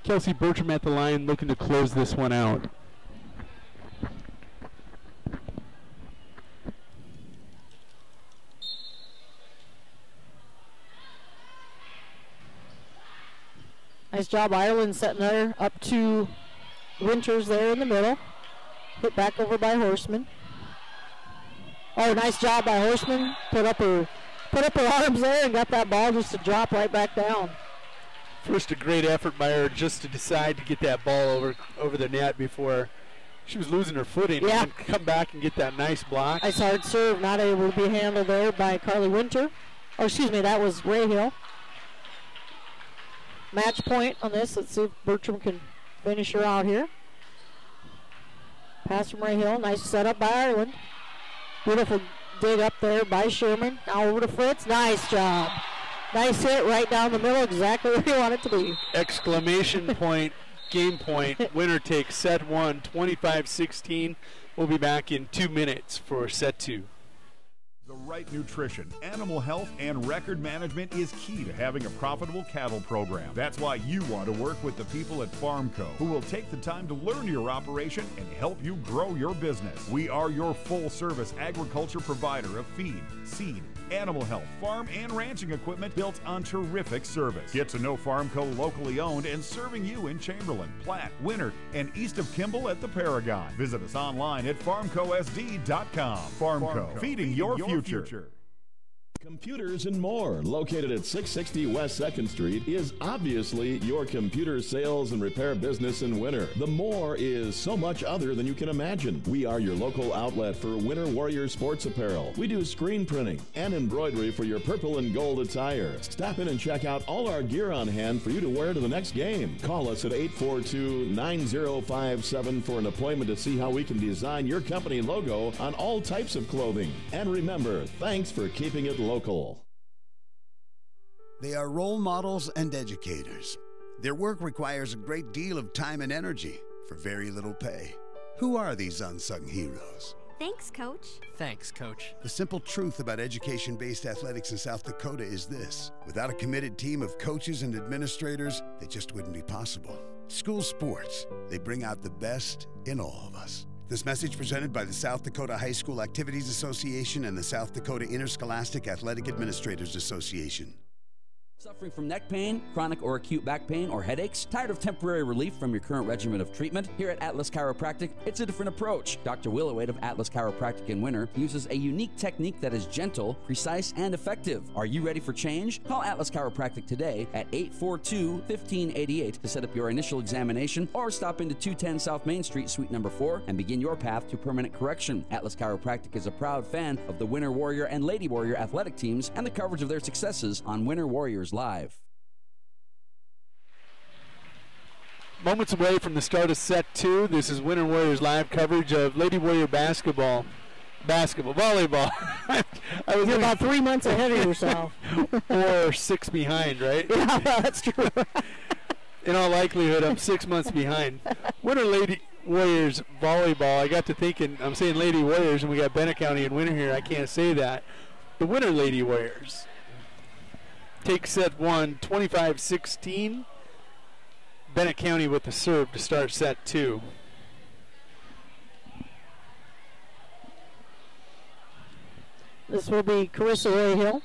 Kelsey Bertram at the line looking to close this one out. Nice job, Ireland setting there up to Winters there in the middle. Hit back over by Horseman. Oh, nice job by Horseman. Put up her arms there and got that ball just to drop right back down. First, a great effort by her just to decide to get that ball over the net before she was losing her footing. Yeah. And come back and get that nice block. Nice hard serve, not able to be handled there by Carly Winter. Oh, excuse me, that was Ray Hill. Match point on this. Let's see if Bertram can finish her out here. Pass from Ray Hill. Nice setup by Ireland. Beautiful dig up there by Sherman. Now over to Fritz. Nice job. Nice hit right down the middle. Exactly where you want it to be. Exclamation point. Game point. Winner takes set one, 25-16. We'll be back in 2 minutes for set two. The right nutrition, animal health, and record management is key to having a profitable cattle program. That's why you want to work with the people at FarmCo, who will take the time to learn your operation and help you grow your business. We are your full-service agriculture provider of feed, seed, animal health, farm, and ranching equipment built on terrific service. Get to know FarmCo locally owned and serving you in Chamberlain, Platte, Winter, and east of Kimball at the Paragon. Visit us online at farmcosd.com. FarmCo, feeding your future. Computers and More, located at 660 West 2nd Street, is obviously your computer sales and repair business in winter. The More is so much other than you can imagine. We are your local outlet for Winter Warrior sports apparel. We do screen printing and embroidery for your purple and gold attire. Stop in and check out all our gear on hand for you to wear to the next game. Call us at 842-9057 for an appointment to see how we can design your company logo on all types of clothing. And remember, thanks for keeping it local. They are role models and educators. Their work requires a great deal of time and energy for very little pay. Who are these unsung heroes? Thanks, Coach. Thanks, Coach. The simple truth about education-based athletics in South Dakota is this: without a committed team of coaches and administrators, they just wouldn't be possible. School sports, they bring out the best in all of us. This message presented by the South Dakota High School Activities Association and the South Dakota Interscholastic Athletic Administrators Association. Suffering from neck pain, chronic or acute back pain, or headaches? Tired of temporary relief from your current regimen of treatment? Here at Atlas Chiropractic, it's a different approach. Dr. Willowade of Atlas Chiropractic in Winter uses a unique technique that is gentle, precise, and effective. Are you ready for change? Call Atlas Chiropractic today at 842-1588 to set up your initial examination, or stop into 210 South Main Street, Suite number 4, and begin your path to permanent correction. Atlas Chiropractic is a proud fan of the Winter Warrior and Lady Warrior athletic teams and the coverage of their successes on Winter Warriors Live. Moments away from the start of set 2. This is Winter Warriors Live coverage of Lady Warrior volleyball. You're about 3 months ahead of yourself. Or 6 behind, right? Yeah, that's true. In all likelihood, I'm 6 months behind. Winter Lady Warriors volleyball. I got to thinking, I'm saying Lady Warriors, and we got Bennett County and Winter here. I can't say that. The Winter Lady Warriors take set 1, 25-16. Bennett County with the serve to start set 2. This will be Carissa Rayhill.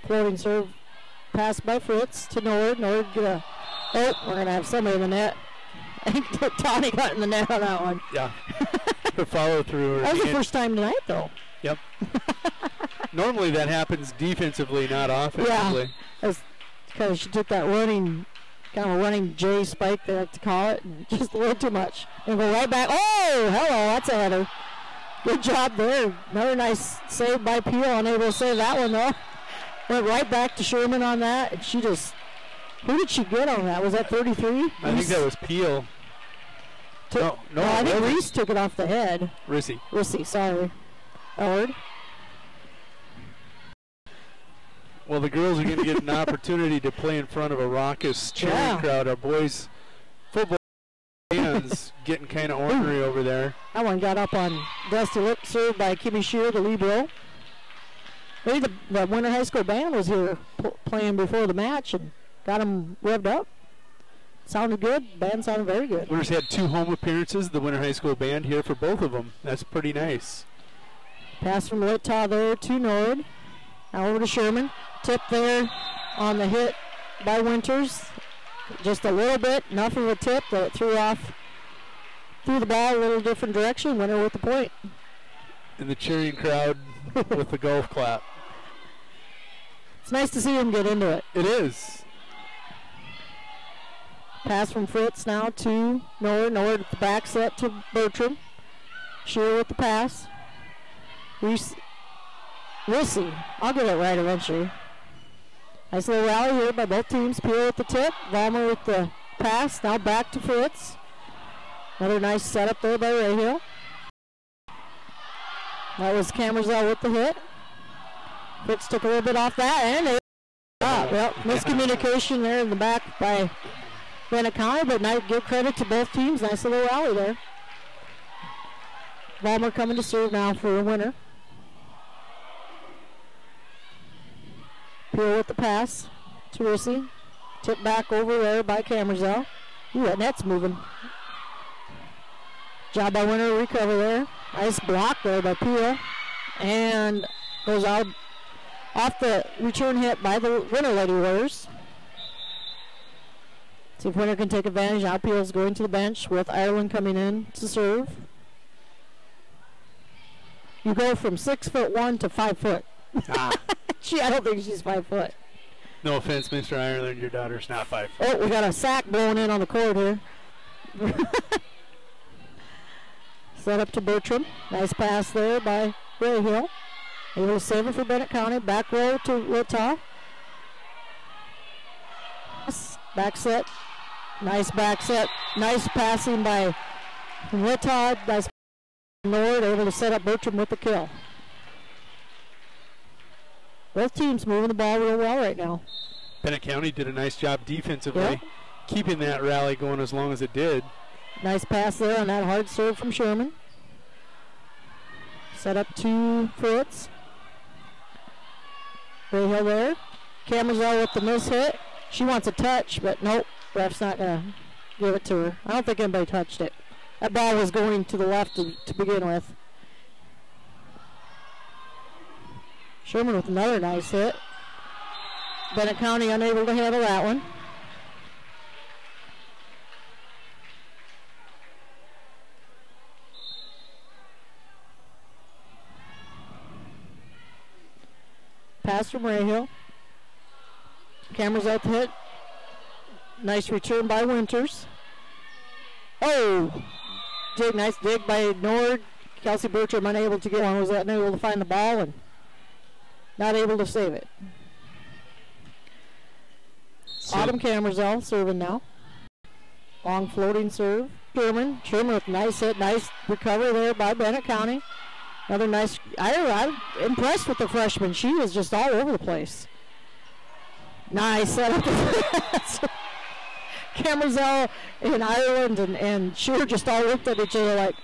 Floating serve pass by Fritz to Nord. Nord we're going to have somebody in the net. I think Tawny got in the net on that one. Yeah. The follow through. That was the first time tonight, though. Yep. Normally that happens defensively, not offensively. Yeah. Because she took that running J spike, they like to call it, and just a little too much. And go right back. Oh, hello, that's a header. Good job there. Another nice save by Peel, unable to save that one, though. Went right back to Sherman on that, and she just, who did she get on that? Was that 33? I think that was Peel. No, I think Reese took it off the head. Rissy, sorry. Howard. Well, the girls are going to get an opportunity to play in front of a raucous cheering crowd. Our boys football fans getting kind of ornery over there. That one got up on Dusty Lip, served by Kimmy Shear, the libero. Maybe the Winter High School band was here playing before the match and got them revved up. Sounded good. Band sounded very good. Winners had 2 home appearances. The Winter High School band here for both of them. That's pretty nice. Pass from Littaw there to Nord. Now over to Sherman. Tip there on the hit by Winters. Just a little bit. Enough of a tip that it threw the ball a little different direction. Winner with the point. And the cheering crowd with the golf clap. It's nice to see him get into it. It is. Pass from Fritz now to Nord. Nord at the back set to Bertram. Shear with the pass. We'll see. I'll get it right eventually. Nice little rally here by both teams. Peel with the tip. Valmer with the pass. Now back to Fritz. Another nice setup there by Rayhill. That was Camerzell with the hit. Fritz took a little bit off that, and it miscommunication there in the back by Bennett County, but now give credit to both teams. Nice little rally there. Vollmer coming to serve now for a winner. Peel with the pass to Rissy. Tip back over there by Camerzell. Ooh, that net's moving. Job by Winter, recover there. Nice block there by Peel. And goes out off the return hit by the Winter Lady Warriors. See if Winter can take advantage. Now Peel's going to the bench with Ireland coming in to serve. You go from 6'1" to 5 foot. I don't think she's 5 foot. No offense, Mr. Ireland, your daughter's not 5 foot. Oh, we got a sack blowing in on the court here. Set up to Bertram. Nice pass there by Ray Hill. Able to save it for Bennett County. Back row to Litaw. Back set. Nice back set. Nice passing by Litaw. Nice Nord, able to set up Bertram with the kill. Both teams moving the ball real well right now. Bennett County did a nice job defensively, keeping that rally going as long as it did. Nice pass there on that hard serve from Sherman. Set up to Fritz. Ray Hill there. Camerzell with the miss hit. She wants a touch, but nope, ref's not going to give it to her. I don't think anybody touched it. That ball was going to the left to begin with. Sherman with another nice hit. Bennett County unable to handle that one. Pass from Rayhill. Cameras out the hit. Nice return by Winters. Oh! Nice dig by Nord. Kelsey Bertram unable to get one. Was unable to find the ball and not able to save it. Autumn Camerzell serving now. Long floating serve. Sherman with nice hit. Nice recovery there by Bennett County. Another nice. I'm impressed with the freshman. She was just all over the place. Nice setup. Camerzell and Ireland and Shear just all looked at each other like,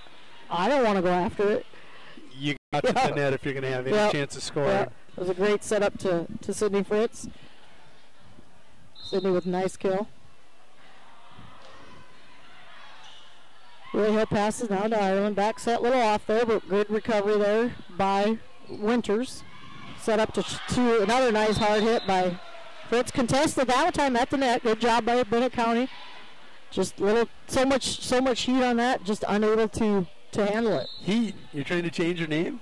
I don't want to go after it. You got to the net if you're going to have any chance of scoring. It was a great setup to Sydney Fritz. Sydney with a nice kill. Ray Hill passes now to Ireland. Back set, a little off there, but good recovery there by Winters. Set up to another nice hard hit by Fritz. Contested that time at the net. Good job by Bennett County. Just so much heat on that. Just unable to handle it. Heat? You're trying to change your name?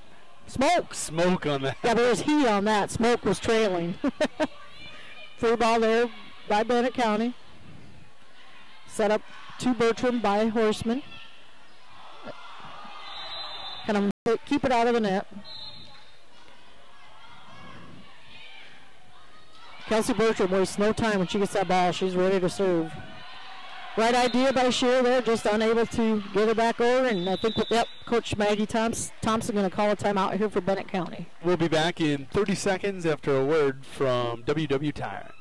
Smoke. Smoke on that. Yeah, there was heat on that. Smoke was trailing. Free ball there by Bennett County. Set up to Bertram by Horseman. Kind of keep it out of the net. Kelsey Bertram wastes no time when she gets that ball. She's ready to serve. Right idea by Shear there, just unable to get it back over. And I think with Coach Maggie Thompson going to call a timeout here for Bennett County. We'll be back in 30 seconds after a word from WW Tire.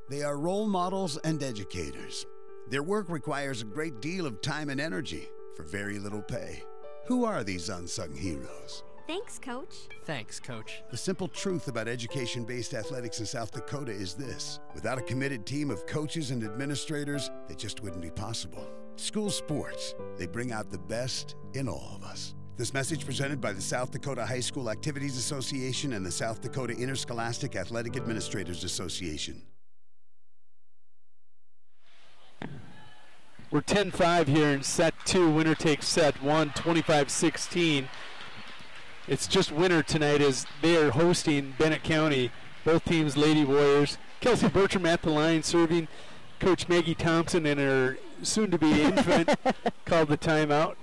They are role models and educators. Their work requires a great deal of time and energy for very little pay. Who are these unsung heroes? Thanks, Coach. Thanks, Coach. The simple truth about education-based athletics in South Dakota is this. Without a committed team of coaches and administrators, it just wouldn't be possible. School sports, they bring out the best in all of us. This message presented by the South Dakota High School Activities Association and the South Dakota Interscholastic Athletic Administrators Association. We're 10-5 here in set 2. Winner takes set 1, 25-16. It's just Winner tonight as they are hosting Bennett County. Both teams Lady Warriors. Kelsey Bertram at the line serving. Coach Maggie Thompson and her soon-to-be infant called the timeout.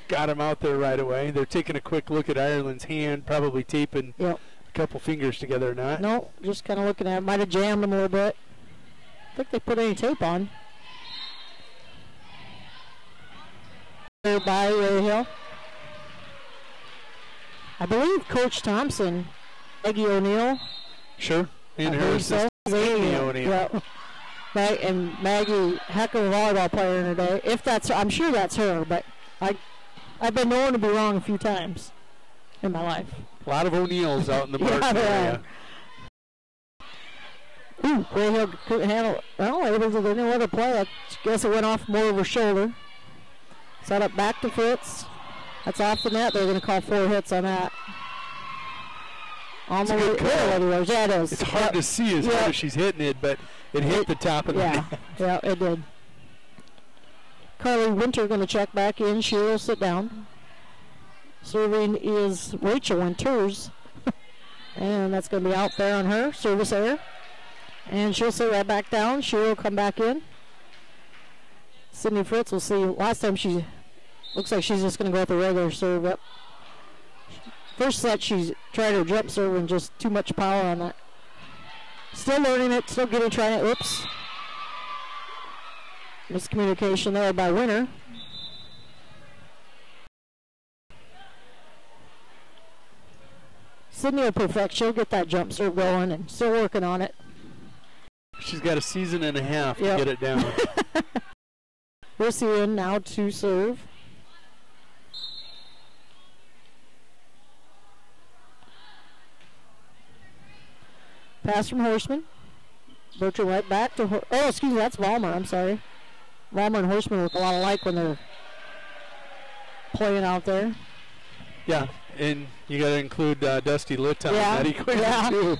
Got him out there right away. They're taking a quick look at Ireland's hand, probably taping a couple fingers together or not. No, just kind of looking at it. Might have jammed them a little bit. I think they put any tape on. By Ray Hill. I believe Coach Thompson, Maggie O'Neill. Sure, and her assistant, Amy O'Neill. Yeah. Right, and Maggie, heck of a volleyball player in her day. If that's, I'm sure that's her, but I've been known to be wrong a few times in my life. A lot of O'Neills out in the Martin area. Ooh, Grayhill couldn't handle it. Well, able to do no other play. I guess it went off more of her shoulder. Set up back to Fritz. That's off the net. They're going to call 4 hits on that. It's a good call. Yeah, it is. It's hard to see as hard as she's hitting it, but it hit the top of the net. Yeah, it did. Carly Winter going to check back in. She will sit down. Serving is Rachel Winters. And that's going to be out there on her. Service error. And she'll sit right back down. She will come back in. Sydney Fritz will see. Last time she looks like she's just going to go with the regular serve. Yep. First set she tried her jump serve and just too much power on that. Still learning it. Still trying it. Oops. Miscommunication there by Winter. Sydney will perfect. She'll get that jump serve going and still working on it. She's got a season and a half to get it down. Rissy in now to serve. Pass from Horseman. Bertram right back to excuse me, that's Vollmer, I'm sorry. Vollmer and Horseman look a lot alike when they're playing out there. Yeah, and you got to include Dusty Litton in that equation too.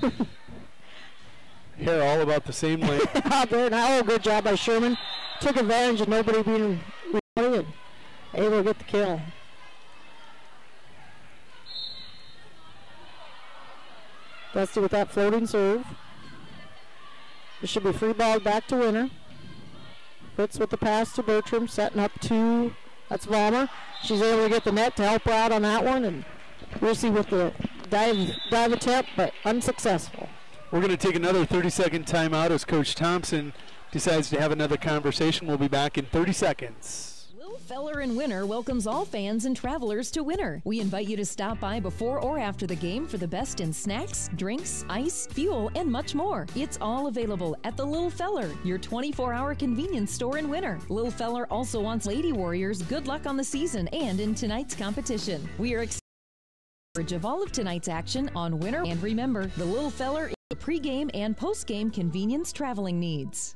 Hair all about the same length. Out there now, good job by Sherman. Took advantage of nobody being recorded. Able to get the kill. Dusty with that floating serve. This should be free ball back to Winter. Fritz with the pass to Bertram, setting up to, that's Vollmer. She's able to get the net to help her out on that one, and Rissy with the dive attempt, but unsuccessful. We're going to take another 30-second timeout as Coach Thompson decides to have another conversation. We'll be back in 30 seconds. Feller and Winter welcomes all fans and travelers to Winter. We invite you to stop by before or after the game for the best in snacks, drinks, ice, fuel, and much more. It's all available at the Little Feller, your 24-hour convenience store in Winter. Little Feller also wants Lady Warriors good luck on the season and in tonight's competition. We are excited coverage of all of tonight's action on Winter. And remember, the Little Feller is the pregame and postgame convenience traveling needs.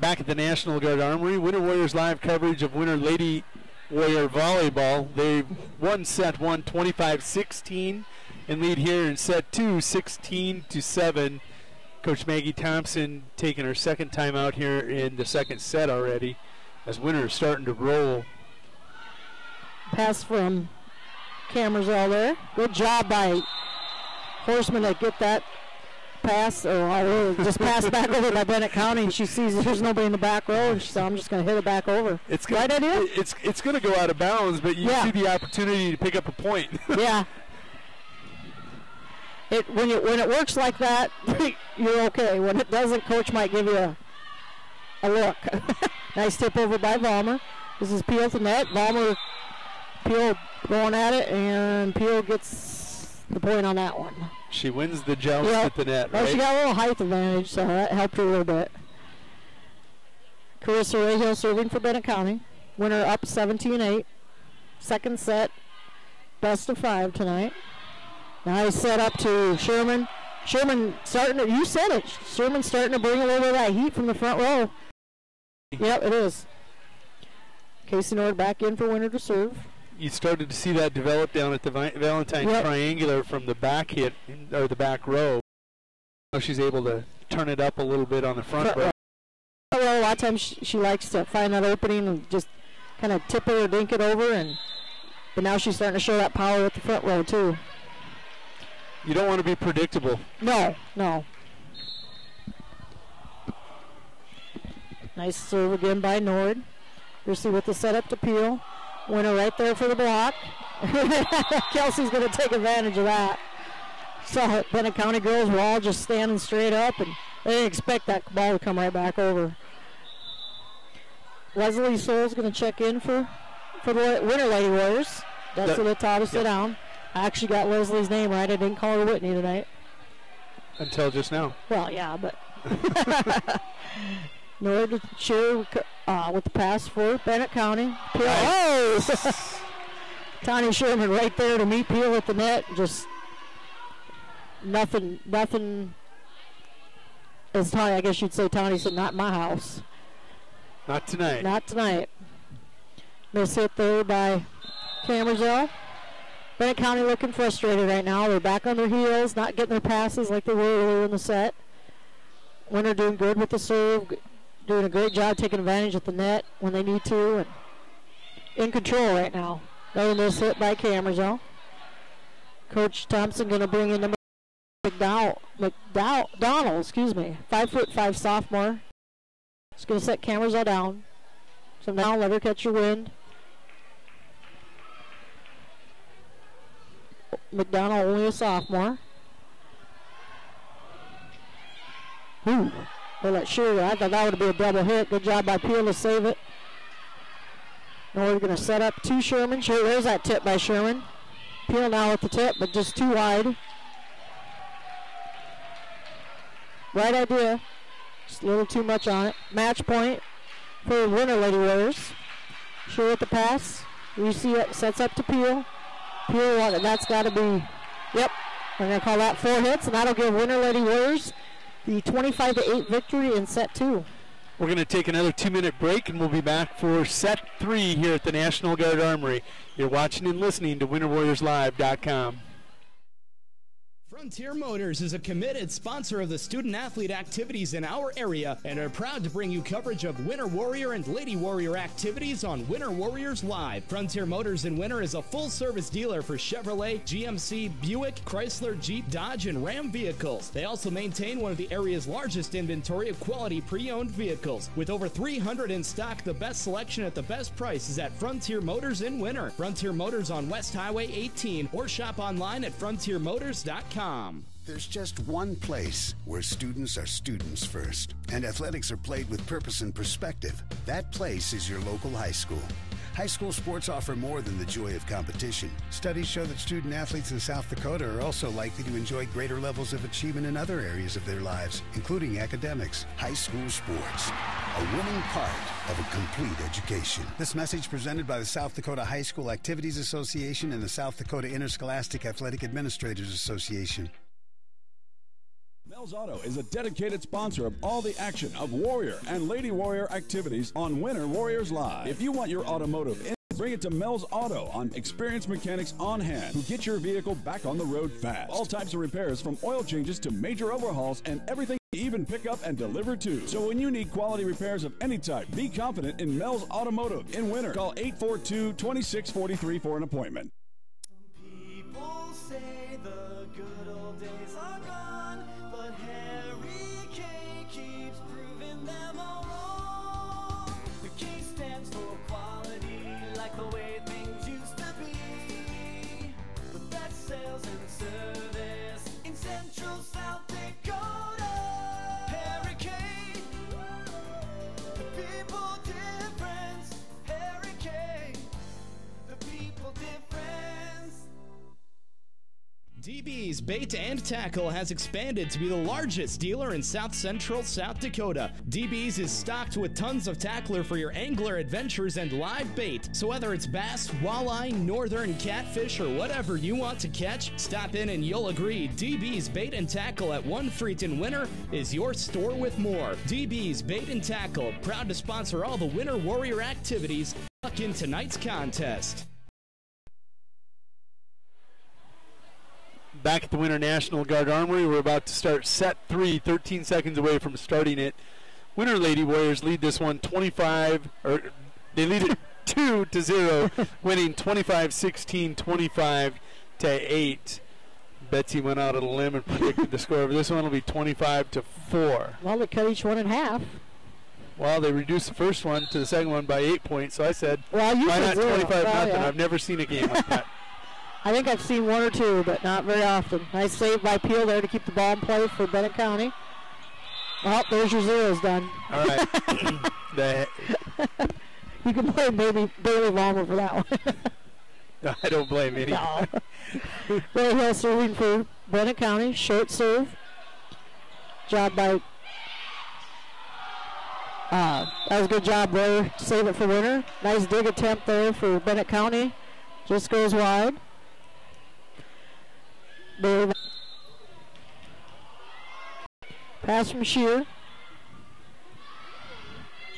Back at the National Guard Armory, Winter Warriors live coverage of Winter Lady Warrior Volleyball. They've won set 1 25-16 and lead here in set 2 16-7. Coach Maggie Thompson taking her second time out here in the second set already as Winter is starting to roll. Pass from Camerzell there. Good job by Horseman to get that pass, or just pass back over by Bennett County, and she sees there's nobody in the back row, and she said, I'm just going to hit it back over. It's right idea? It's going to go out of bounds, but you see the opportunity to pick up a point. Yeah. When it works like that, you're okay. When it doesn't, Coach might give you a look. Nice tip over by Vollmer. This is Peel to net. Peel going at it, and Peel gets the point on that one. She wins the joust at the net, right? Well, she got a little height advantage, so that helped her a little bit. Carissa Rayhill serving for Bennett County. Winner up 17-8. Second set, best of 5 tonight. Nice set up to Sherman. Sherman starting to, you said it, Sherman starting to bring a little bit of that heat from the front row. Yep, it is. Casey Nord back in for Winter to serve. You started to see that develop down at the Valentine Triangular from the back hit, or the back row. Now she's able to turn it up a little bit on the front row. Well, a lot of times she likes to find that opening and just kind of tip it or dink it over, but now she's starting to show that power at the front row too. You don't want to be predictable. No. Nice serve again by Nord. Rissy with the setup to Peel. Winner right there for the block. Kelsey's going to take advantage of that. So Bennett County girls were all just standing straight up, and they didn't expect that ball to come right back over. Leslie Soule's going to check in for the Winter Lady Warriors. That's the top to sit down. I actually got Leslie's name right. I didn't call her Whitney tonight. Until just now. Well, yeah, but Nowhere to cheer with the pass for Bennett County. Peel. Oh! Tony Sherman right there to meet Peel at the net. Just nothing. As Tony, I guess you'd say, Tony said, not my house. Not tonight. Not tonight. Miss hit there by Camersville. Bennett County looking frustrated right now. They're back on their heels, not getting their passes like they were earlier in the set. Winter doing good with the serve, doing a great job taking advantage at the net when they need to, and in control right now. Another miss hit by Camersville. Coach Thompson going to bring in number McDonald, excuse me, 5'5" sophomore. He's going to set Camersville down. So now let her catch her wind. McDonald only a sophomore. Ooh, well, that sure, I thought that would be a double hit. Good job by Peel to save it. Now we're going to set up to Sherman. Sure, there's that tip by Sherman. Peel now with the tip, but just too wide. Right idea. Just a little too much on it. Match point for Winter Lady Warriors. Sure with the pass. You see it sets up to Peel. Peel wanted. That's got to be, yep. We're going to call that 4 hits, and that'll give Winter Lady Warriors the 25-8 victory in set 2. We're going to take another 2-minute break, and we'll be back for set 3 here at the National Guard Armory. You're watching and listening to WinterWarriorsLive.com. Frontier Motors is a committed sponsor of the student-athlete activities in our area and are proud to bring you coverage of Winter Warrior and Lady Warrior activities on Winter Warriors Live. Frontier Motors in Winter is a full-service dealer for Chevrolet, GMC, Buick, Chrysler, Jeep, Dodge, and Ram vehicles. They also maintain one of the area's largest inventory of quality pre-owned vehicles. With over 300 in stock, the best selection at the best price is at Frontier Motors in Winter. Frontier Motors on West Highway 18 or shop online at frontiermotors.com. There's just one place where students are students first, and athletics are played with purpose and perspective. That place is your local high school. High school sports offer more than the joy of competition. Studies show that student athletes in South Dakota are also likely to enjoy greater levels of achievement in other areas of their lives, including academics. High school sports, a winning part of a complete education. This message presented by the South Dakota High School Activities Association and the South Dakota Interscholastic Athletic Administrators Association. Mel's Auto is a dedicated sponsor of all the action of Warrior and Lady Warrior activities on Winter Warriors Live. If you want your automotive in, bring it to Mel's Auto on experienced mechanics on hand who get your vehicle back on the road fast. All types of repairs from oil changes to major overhauls and everything you even pick up and deliver to. So when you need quality repairs of any type, be confident in Mel's Automotive in Winter. Call 842-2643 for an appointment. People say the good old days are gone, but Harry K keeps proving them all wrong. The K stands for quality, like the way things used to be. The best sales and service in Central South Dakota. Harry K, the people difference. Harry K, the people difference. DB's Bait and Tackle has expanded to be the largest dealer in South Central South Dakota. DB's is stocked with tons of tackler for your angler adventures and live bait. So whether it's bass, walleye, northern catfish, or whatever you want to catch, stop in and you'll agree DB's Bait and Tackle at 1 Freeton Winter is your store with more. DB's Bait and Tackle, proud to sponsor all the Winter Warrior activities. Luck in tonight's contest. Back at the Winter National Guard Armory, we're about to start set 3, 13 seconds away from starting it. Winter Lady Warriors lead this one 25, or they lead it 2-0, winning 25-16, 25-8. Betsy went out on a limb and predicted the score, but this one will be 25-4. Well, they cut each one in half. Well, they reduced the first one to the second one by 8 points, so I said, well, why not 25-0? Yeah. I've never seen a game like that. I think I've seen one or two, but not very often. Nice save by Peel there to keep the ball in play for Bennett County. Well, there's your zeros done. All right. You can blame maybe Bailey Vollmer for that one. No, I don't blame any. No. Ray Hill serving for Bennett County. Short serve. Job by That was a good job there. Save it for Winter. Nice dig attempt there for Bennett County. Just goes wide. Dave. Pass from Shear.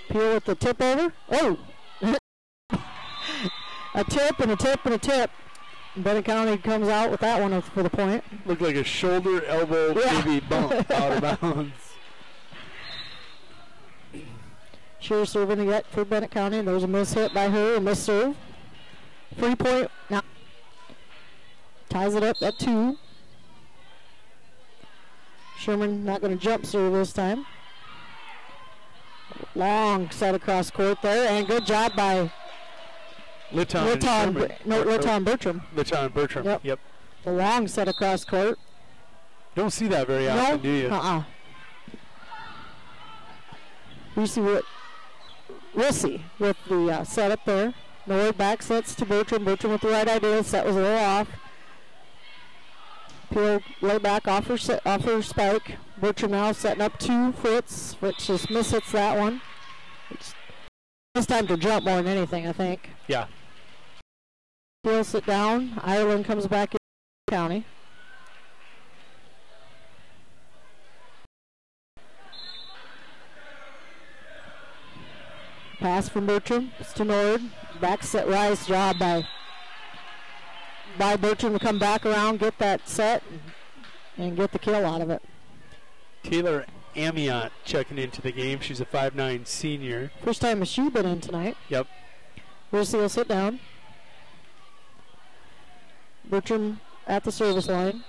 Peel with the tip over. Oh! A tip and a tip and a tip. Bennett County comes out with that one for the point. Looked like a shoulder, elbow, maybe bump out of bounds. Shear serving yet for Bennett County. And there's a miss hit by her, a miss serve. 3 point. Now ties it up at 2. Sherman not going to jump serve this time. Long set across court there, and good job by Litton Bertram. Litton Bertram. Yep. The long set across court. Don't see that very often, do you? Rissy with the setup there. Norwood back sets to Bertram. Bertram with the right idea. Set was a little off. Peel lay back off her spike. Bertram now setting up 2 Fritz. Fritz just mishits that one. It's time to jump more than anything, I think. Yeah. Peel sit down. Ireland comes back in County. Pass from Bertram. It's to Nord. Back set rise job by Bertram to come back around, get that set, and get the kill out of it. Taylor Amiot checking into the game. She's a 5'9" senior. First time she's been in tonight. Yep. Rissy will sit down. Bertram at the service line.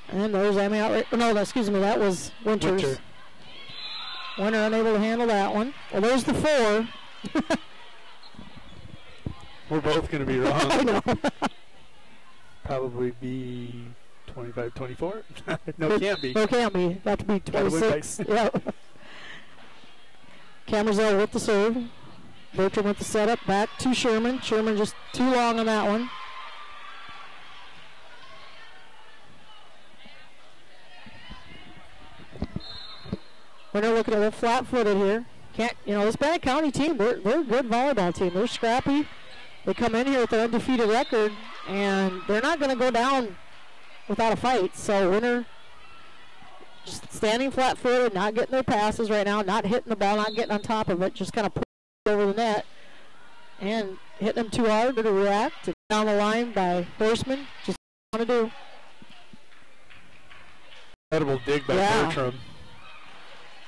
And there's Amiot. No, excuse me, that was Winters. Winter unable to handle that one. Well, there's the 4. We're both going to be wrong. I know. Probably be 25-24. No, it can't be. No, it can't be. Got to be 26. Yeah. Camerzell with the serve. Bertram with the setup. Back to Sherman. Sherman just too long on that one. Winter looking a little flat-footed here. This Bennett County team, they're a good volleyball team. They're scrappy. They come in here with their undefeated record, and they're not going to go down without a fight. So Winter just standing flat-footed, not getting their passes right now, not hitting the ball, not getting on top of it, just kind of putting it over the net and hitting them too hard to react. Down the line by Horseman, just want to do. Incredible dig by Bertram.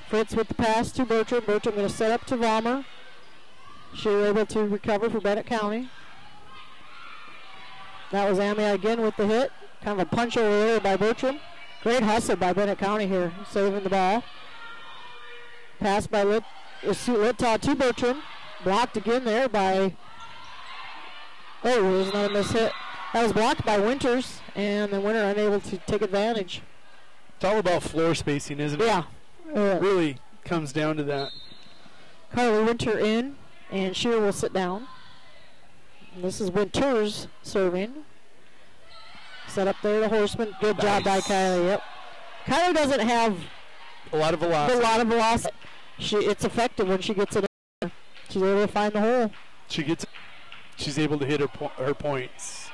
Fritz with the pass to Bertram. Bertram going to set up to Vollmer. She was able to recover for Bennett County. That was Amia again with the hit. Kind of a punch over there by Bertram. Great hustle by Bennett County here, saving the ball. Pass by Littaw to Bertram. Blocked again there by... Oh, there's another miss hit. That was blocked by Winters, and the Winter unable to take advantage. It's all about floor spacing, isn't it? Yeah. It really comes down to that. Carly Winter in, and Shear will sit down. And this is Winters serving. Set up there, the Horseman. Good job by Kylie. Yep. Kylie doesn't have a lot of velocity. It's effective when she gets it in. She's able to find the hole. She's able to hit her points.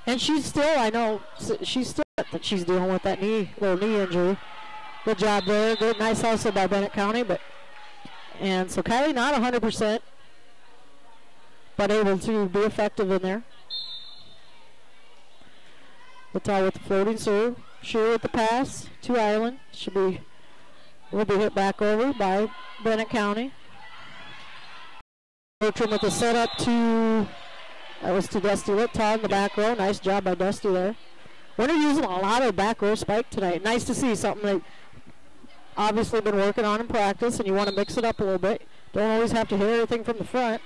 And she's still, I know, she's still that she's dealing with that little knee injury. Good job there. Good, nice hustle by Bennett County, and so Kylie not 100%, but able to be effective in there. Littaw with the floating serve. Shear with the pass to Ireland. Will be hit back over by Bennett County. Bertram with the setup that was to Dusty Littaw in the back row. Nice job by Dusty there. Winter using a lot of back row spike tonight. Nice to see something they obviously been working on in practice, and you want to mix it up a little bit. Don't always have to hit everything from the front.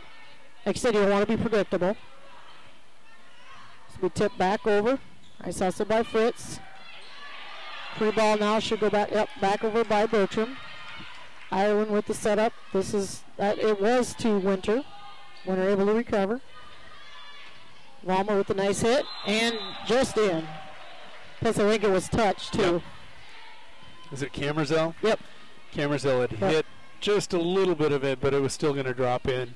Like I said, you don't want to be predictable. So we tip back over. Nice hustle by Fritz. Free ball now should go back over by Bertram. Ireland with the setup. It was to Winter. Winter able to recover. Valmer with a nice hit, and just in. Plus, I think it was touched, too. Yep. Is it Camerzell? Yep. Camerzell had hit just a little bit of it, but it was still going to drop in.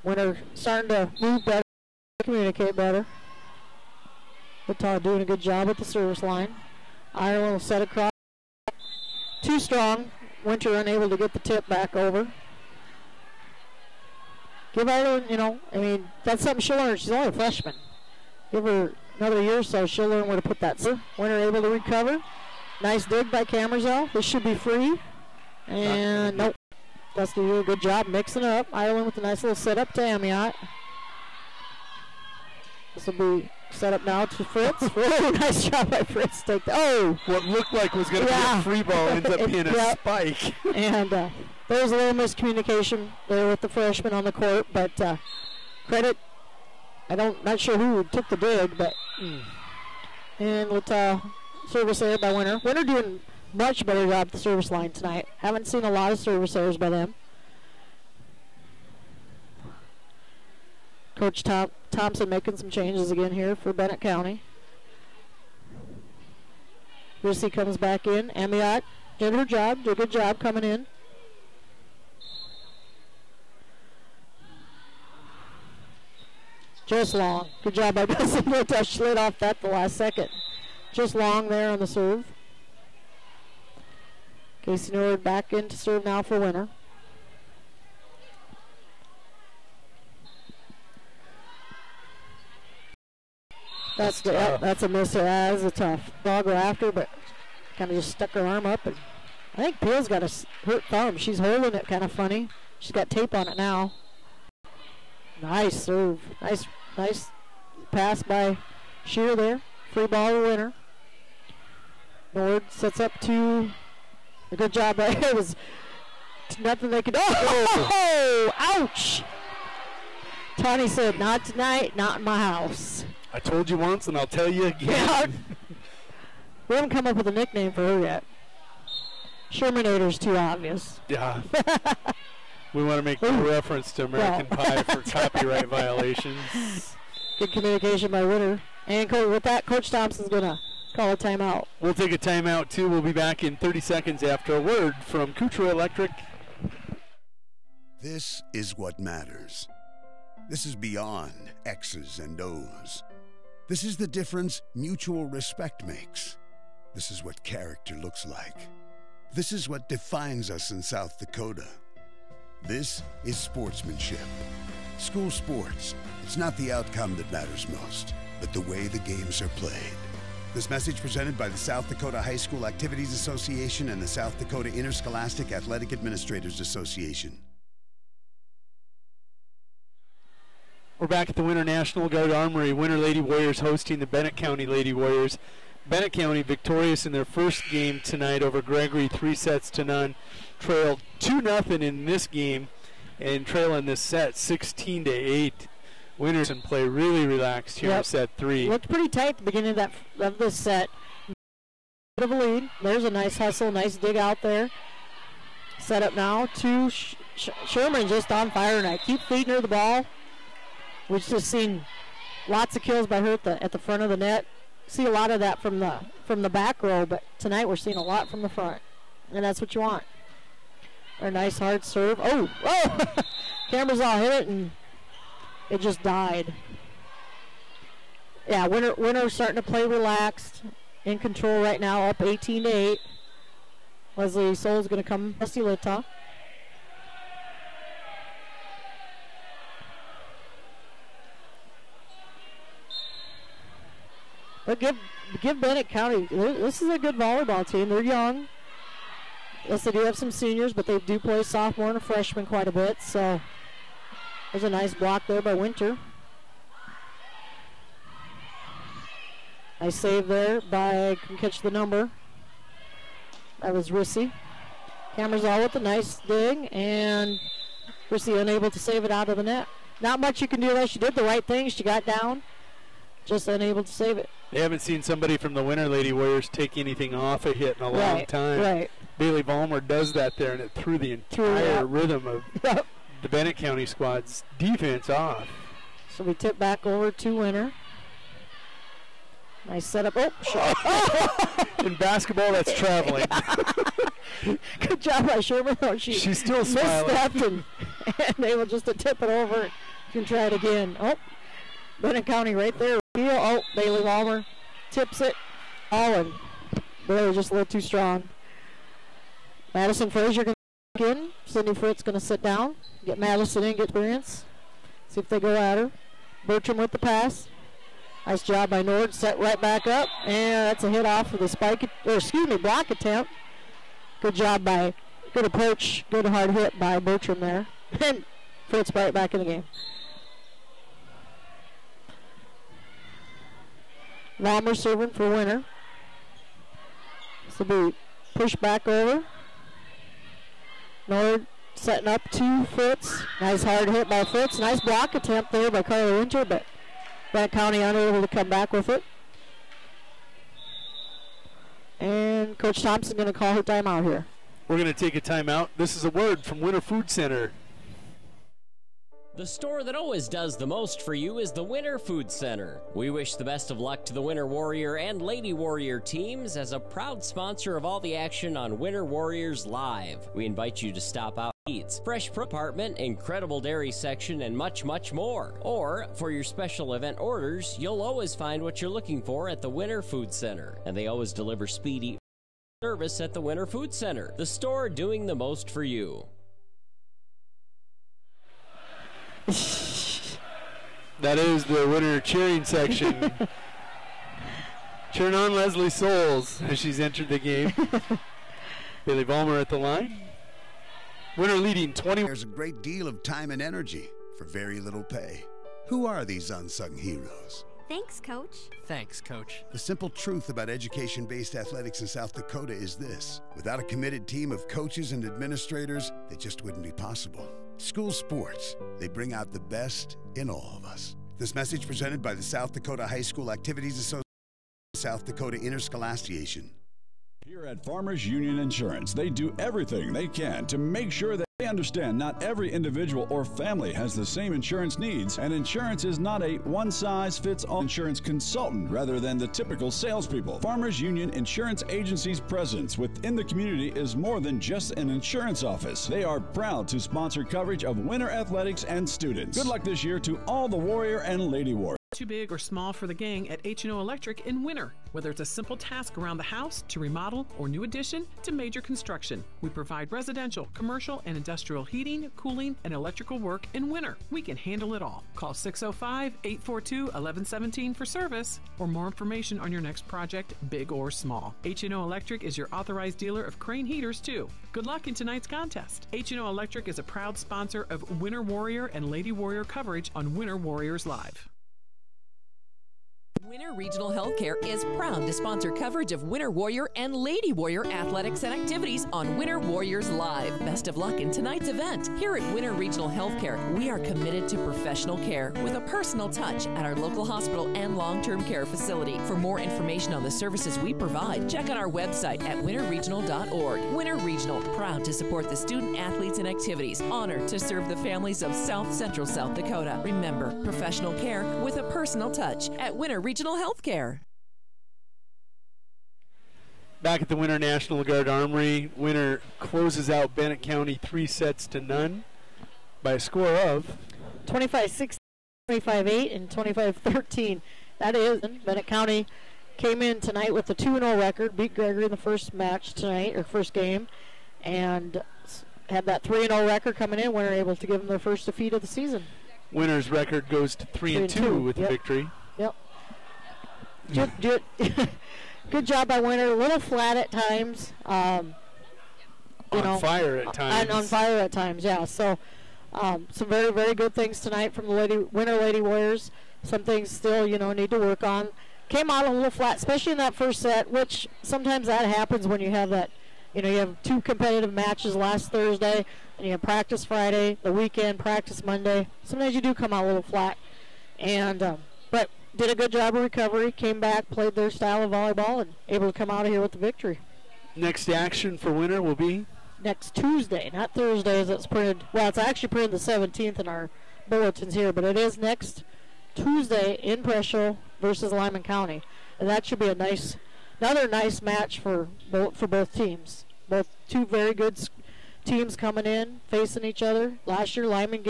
Winner starting to move better, communicate better. Dakota doing a good job at the service line. Ireland will set across. Too strong. Winter unable to get the tip back over. Give Ireland, you know, I mean, that's something she'll learn. She's only a freshman. Give her another year or so, she'll learn where to put that. Winter able to recover. Nice dig by Camerzell. This should be free. And nope. Dusty did a good job mixing up. Ireland with a nice little setup to Amiot. This will be set up now to Fritz. Oh, nice job by Fritz. Take the, what looked like was going to be a free ball ends up being a spike. And there was a little miscommunication there with the freshman on the court, but credit, not sure who took the dig, but and with service error by Winter. Winter doing much better job at the service line tonight. Haven't seen a lot of service errors by them. Coach Thompson making some changes again here for Bennett County. Rissy comes back in. Amiot did her job, did a good job coming in. Just long. Good job by Dustin to slid off that the last second. Just long there on the serve. Casey Nord back in to serve now for Winter. That's a miss. That is a tough ball go after, but kind of just stuck her arm up. And I think Peel's got a hurt thumb. She's holding it kind of funny. She's got tape on it now. Nice serve. Nice pass by Shear there. Free ball to Winter. Nord sets up to a good job right here. It was nothing they could. Oh, ouch! Tawny said, "Not tonight, not in my house." I told you once, and I'll tell you again. Yeah. We haven't come up with a nickname for her yet. Shermanator's too obvious. Yeah. We want to make no reference to American Pie for copyright violations. Good communication by Winter. And with that, Coach Thompson's going to call a timeout. We'll take a timeout, too. We'll be back in 30 seconds after a word from Kutra Electric. This is what matters. This is beyond X's and O's. This is the difference mutual respect makes. This is what character looks like. This is what defines us in South Dakota. This is sportsmanship. School sports, it's not the outcome that matters most, but the way the games are played. This message presented by the South Dakota High School Activities Association and the South Dakota Interscholastic Athletic Administrators Association. We're back at the Winter National Guard Armory. Winter Lady Warriors hosting the Bennett County Lady Warriors. Bennett County victorious in their first game tonight over Gregory, 3-0. Trailed 2-0 in this game and trail in this set 16-8. Winners and play really relaxed here in set 3. Looked pretty tight at the beginning of this set. Bit of a lead. There's a nice hustle, nice dig out there. Set up now to Sherman, just on fire tonight. Keep feeding her the ball. We've just seen lots of kills by her at the front of the net. See a lot of that from the back row, but tonight we're seeing a lot from the front, and that's what you want. A nice hard serve. Oh! Cameras all hit it, and it just died. Yeah, Winter starting to play relaxed, in control right now, up 18-8. Leslie Soul's going to come. Dusty Lita. But give Bennett County, this is a good volleyball team. They're young. Yes, they do have some seniors, but they do play sophomore and a freshman quite a bit. So there's a nice block there by Winter. Nice save there by, can catch the number. That was Rissy. Cameras all with a nice dig, and Rissy unable to save it out of the net. Not much you can do there. She did the right thing. She got down, just unable to save it. They haven't seen somebody from the Winter Lady Warriors take anything off a hit in a long time. Right. Bailey Vollmer does that there, and it threw the entire rhythm of the Bennett County squad's defense off. So we tip back over to Winter. Nice setup. Oh, shot. In basketball, that's traveling. Good job by Sherman, though. She's still smiling. Misstepped and able just to tip it over. You can try it again. Oh, Bennett County right there. Oh, Bailey Walmer tips it. Oh, and Bailey just a little too strong. Madison Frazier going to get in. Sydney Fritz going to sit down. Get Madison in, get experience. See if they go at her. Bertram with the pass. Nice job by Nord. Set right back up. And that's a hit off for the block attempt. Good job good approach, good hard hit by Bertram there. And Fritz right back in the game. Walmer serving for Winter. So we push back over. Nord setting up to Fritz. Nice hard hit by Fritz. Nice block attempt there by Carly Winter, but Bennett County unable to come back with it. And Coach Thompson going to call her timeout here. We're going to take a timeout. This is a word from Winter Food Center. The store that always does the most for you is the Winter Food Center. We wish the best of luck to the Winter Warrior and Lady Warrior teams as a proud sponsor of all the action on Winter Warriors Live. We invite you to stop out and eat. Fresh apartment, incredible dairy section, and much, much more. Or, for your special event orders, you'll always find what you're looking for at the Winter Food Center. And they always deliver speedy service at the Winter Food Center. The store doing the most for you. That is the Winter cheering section. Cheering on Leslie Souls as she's entered the game. Bailey Ballmer at the line. Winter leading 20. There's a great deal of time and energy for very little pay. Who are these unsung heroes? Thanks, Coach. Thanks, Coach. The simple truth about education-based athletics in South Dakota is this: without a committed team of coaches and administrators, it just wouldn't be possible. School sports, they bring out the best in all of us. This message presented by the South Dakota High School Activities Association, South Dakota Interscholastication. Here at Farmers Union Insurance, they do everything they can to make sure that they understand not every individual or family has the same insurance needs, and insurance is not a one-size-fits-all insurance consultant rather than the typical salespeople. Farmers Union Insurance Agency's presence within the community is more than just an insurance office. They are proud to sponsor coverage of winter athletics and students. Good luck this year to all the Warrior and Lady Warrior. Too big or small for the gang at H&O Electric in winter. Whether it's a simple task around the house to remodel or new addition to major construction, we provide residential, commercial, and industrial heating, cooling, and electrical work in winter. We can handle it all. Call 605-842-1117 for service or more information on your next project, big or small. H&O Electric is your authorized dealer of Crane heaters too. Good luck in tonight's contest. H&O Electric is a proud sponsor of Winter Warrior and Lady Warrior coverage on Winter Warriors Live. Winter Regional Healthcare is proud to sponsor coverage of Winter Warrior and Lady Warrior athletics and activities on Winter Warriors Live. Best of luck in tonight's event. Here at Winter Regional Healthcare, we are committed to professional care with a personal touch at our local hospital and long-term care facility. For more information on the services we provide, check out our website at winterregional.org. Winter Regional, proud to support the student athletes and activities. Honored to serve the families of South Central South Dakota. Remember, professional care with a personal touch at Winter Regional Healthcare. Back at the Winter National Guard Armory, Winter closes out Bennett County 3-0 by a score of 25-16, 25-8, and 25-13. That is, Bennett County came in tonight with a 2-0 record, beat Gregory in the first match tonight, or first game, and had that 3-0 record coming in. Winter able to give them their first defeat of the season. Winter's record goes to 3-2 with the victory. Yep. Good job by Winter. A little flat at times. On fire at times. On fire at times, yeah. So some very, very good things tonight from the Winter Lady Warriors. Some things still, need to work on. Came out a little flat, especially in that first set, which sometimes that happens when you have that, you have two competitive matches last Thursday, and you have practice Friday, the weekend, practice Monday. Sometimes you do come out a little flat. And, but did a good job of recovery, came back, played their style of volleyball, and able to come out of here with the victory. Next action for Winter will be? Next Tuesday, not Thursday as it's printed. Well, it's actually printed the 17th in our bulletins here, but it is next Tuesday in Presho versus Lyman County. And that should be another nice match for both teams. Both two very good teams coming in, facing each other. Last year, Lyman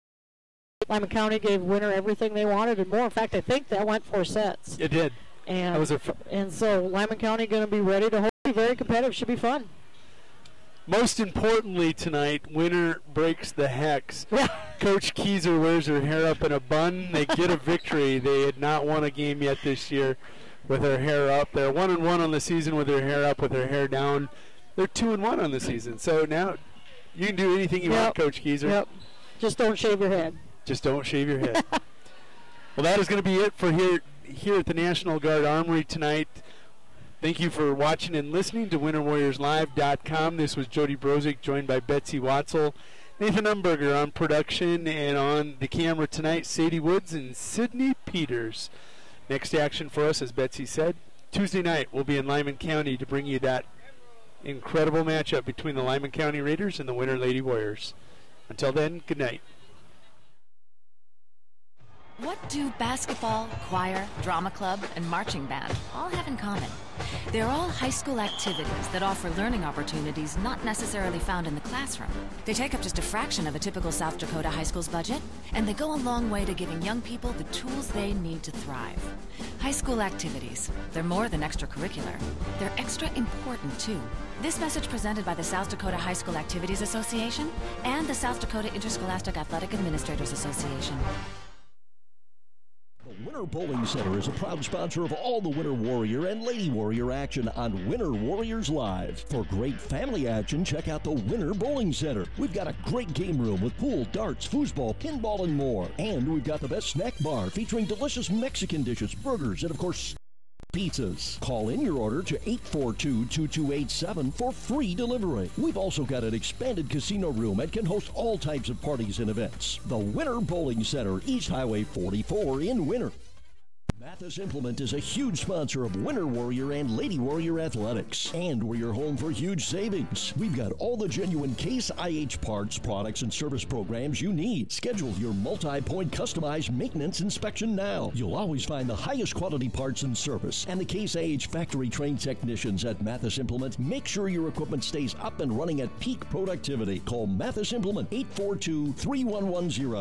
County gave Winter everything they wanted and more. In fact, I think that went 4 sets. It did. And so Lyman County going to be ready to be very competitive. Should be fun. Most importantly tonight, Winter breaks the hex. Coach Keyser wears her hair up in a bun. They get a victory. They had not won a game yet this year with her hair up. They're 1-1 on the season with her hair up, with her hair down. They're 2-1 on the season. So now you can do anything you want, Coach Keyser. Yep. Just don't shave your head. Just don't shave your head. Well, that is going to be it for here at the National Guard Armory tonight. Thank you for watching and listening to WinterWarriorsLive.com. This was Jody Brozick, joined by Betsy Watzel, Nathan Umberger on production, and on the camera tonight, Sadie Woods and Sydney Peters. Next action for us, as Betsy said, Tuesday night we'll be in Lyman County to bring you that incredible matchup between the Lyman County Raiders and the Winter Lady Warriors. Until then, good night. What do basketball, choir, drama club, and marching band all have in common? They're all high school activities that offer learning opportunities not necessarily found in the classroom. They take up just a fraction of a typical South Dakota high school's budget, and they go a long way to giving young people the tools they need to thrive. High school activities, they're more than extracurricular. They're extra important, too. This message presented by the South Dakota High School Activities Association and the South Dakota Interscholastic Athletic Administrators Association. The Winter Bowling Center is a proud sponsor of all the Winter Warrior and Lady Warrior action on Winter Warriors Live. For great family action, check out the Winter Bowling Center. We've got a great game room with pool, darts, foosball, pinball, and more. And we've got the best snack bar featuring delicious Mexican dishes, burgers, and of course, pizzas. Call in your order to 842-2287 for free delivery. We've also got an expanded casino room and can host all types of parties and events. The Winter Bowling Center, East Highway 44 in Winter. Mathis Implement is a huge sponsor of Winter Warrior and Lady Warrior athletics. And we're your home for huge savings. We've got all the genuine Case IH parts, products, and service programs you need. Schedule your multi-point customized maintenance inspection now. You'll always find the highest quality parts and service. And the Case IH factory-trained technicians at Mathis Implement make sure your equipment stays up and running at peak productivity. Call Mathis Implement 842-3110.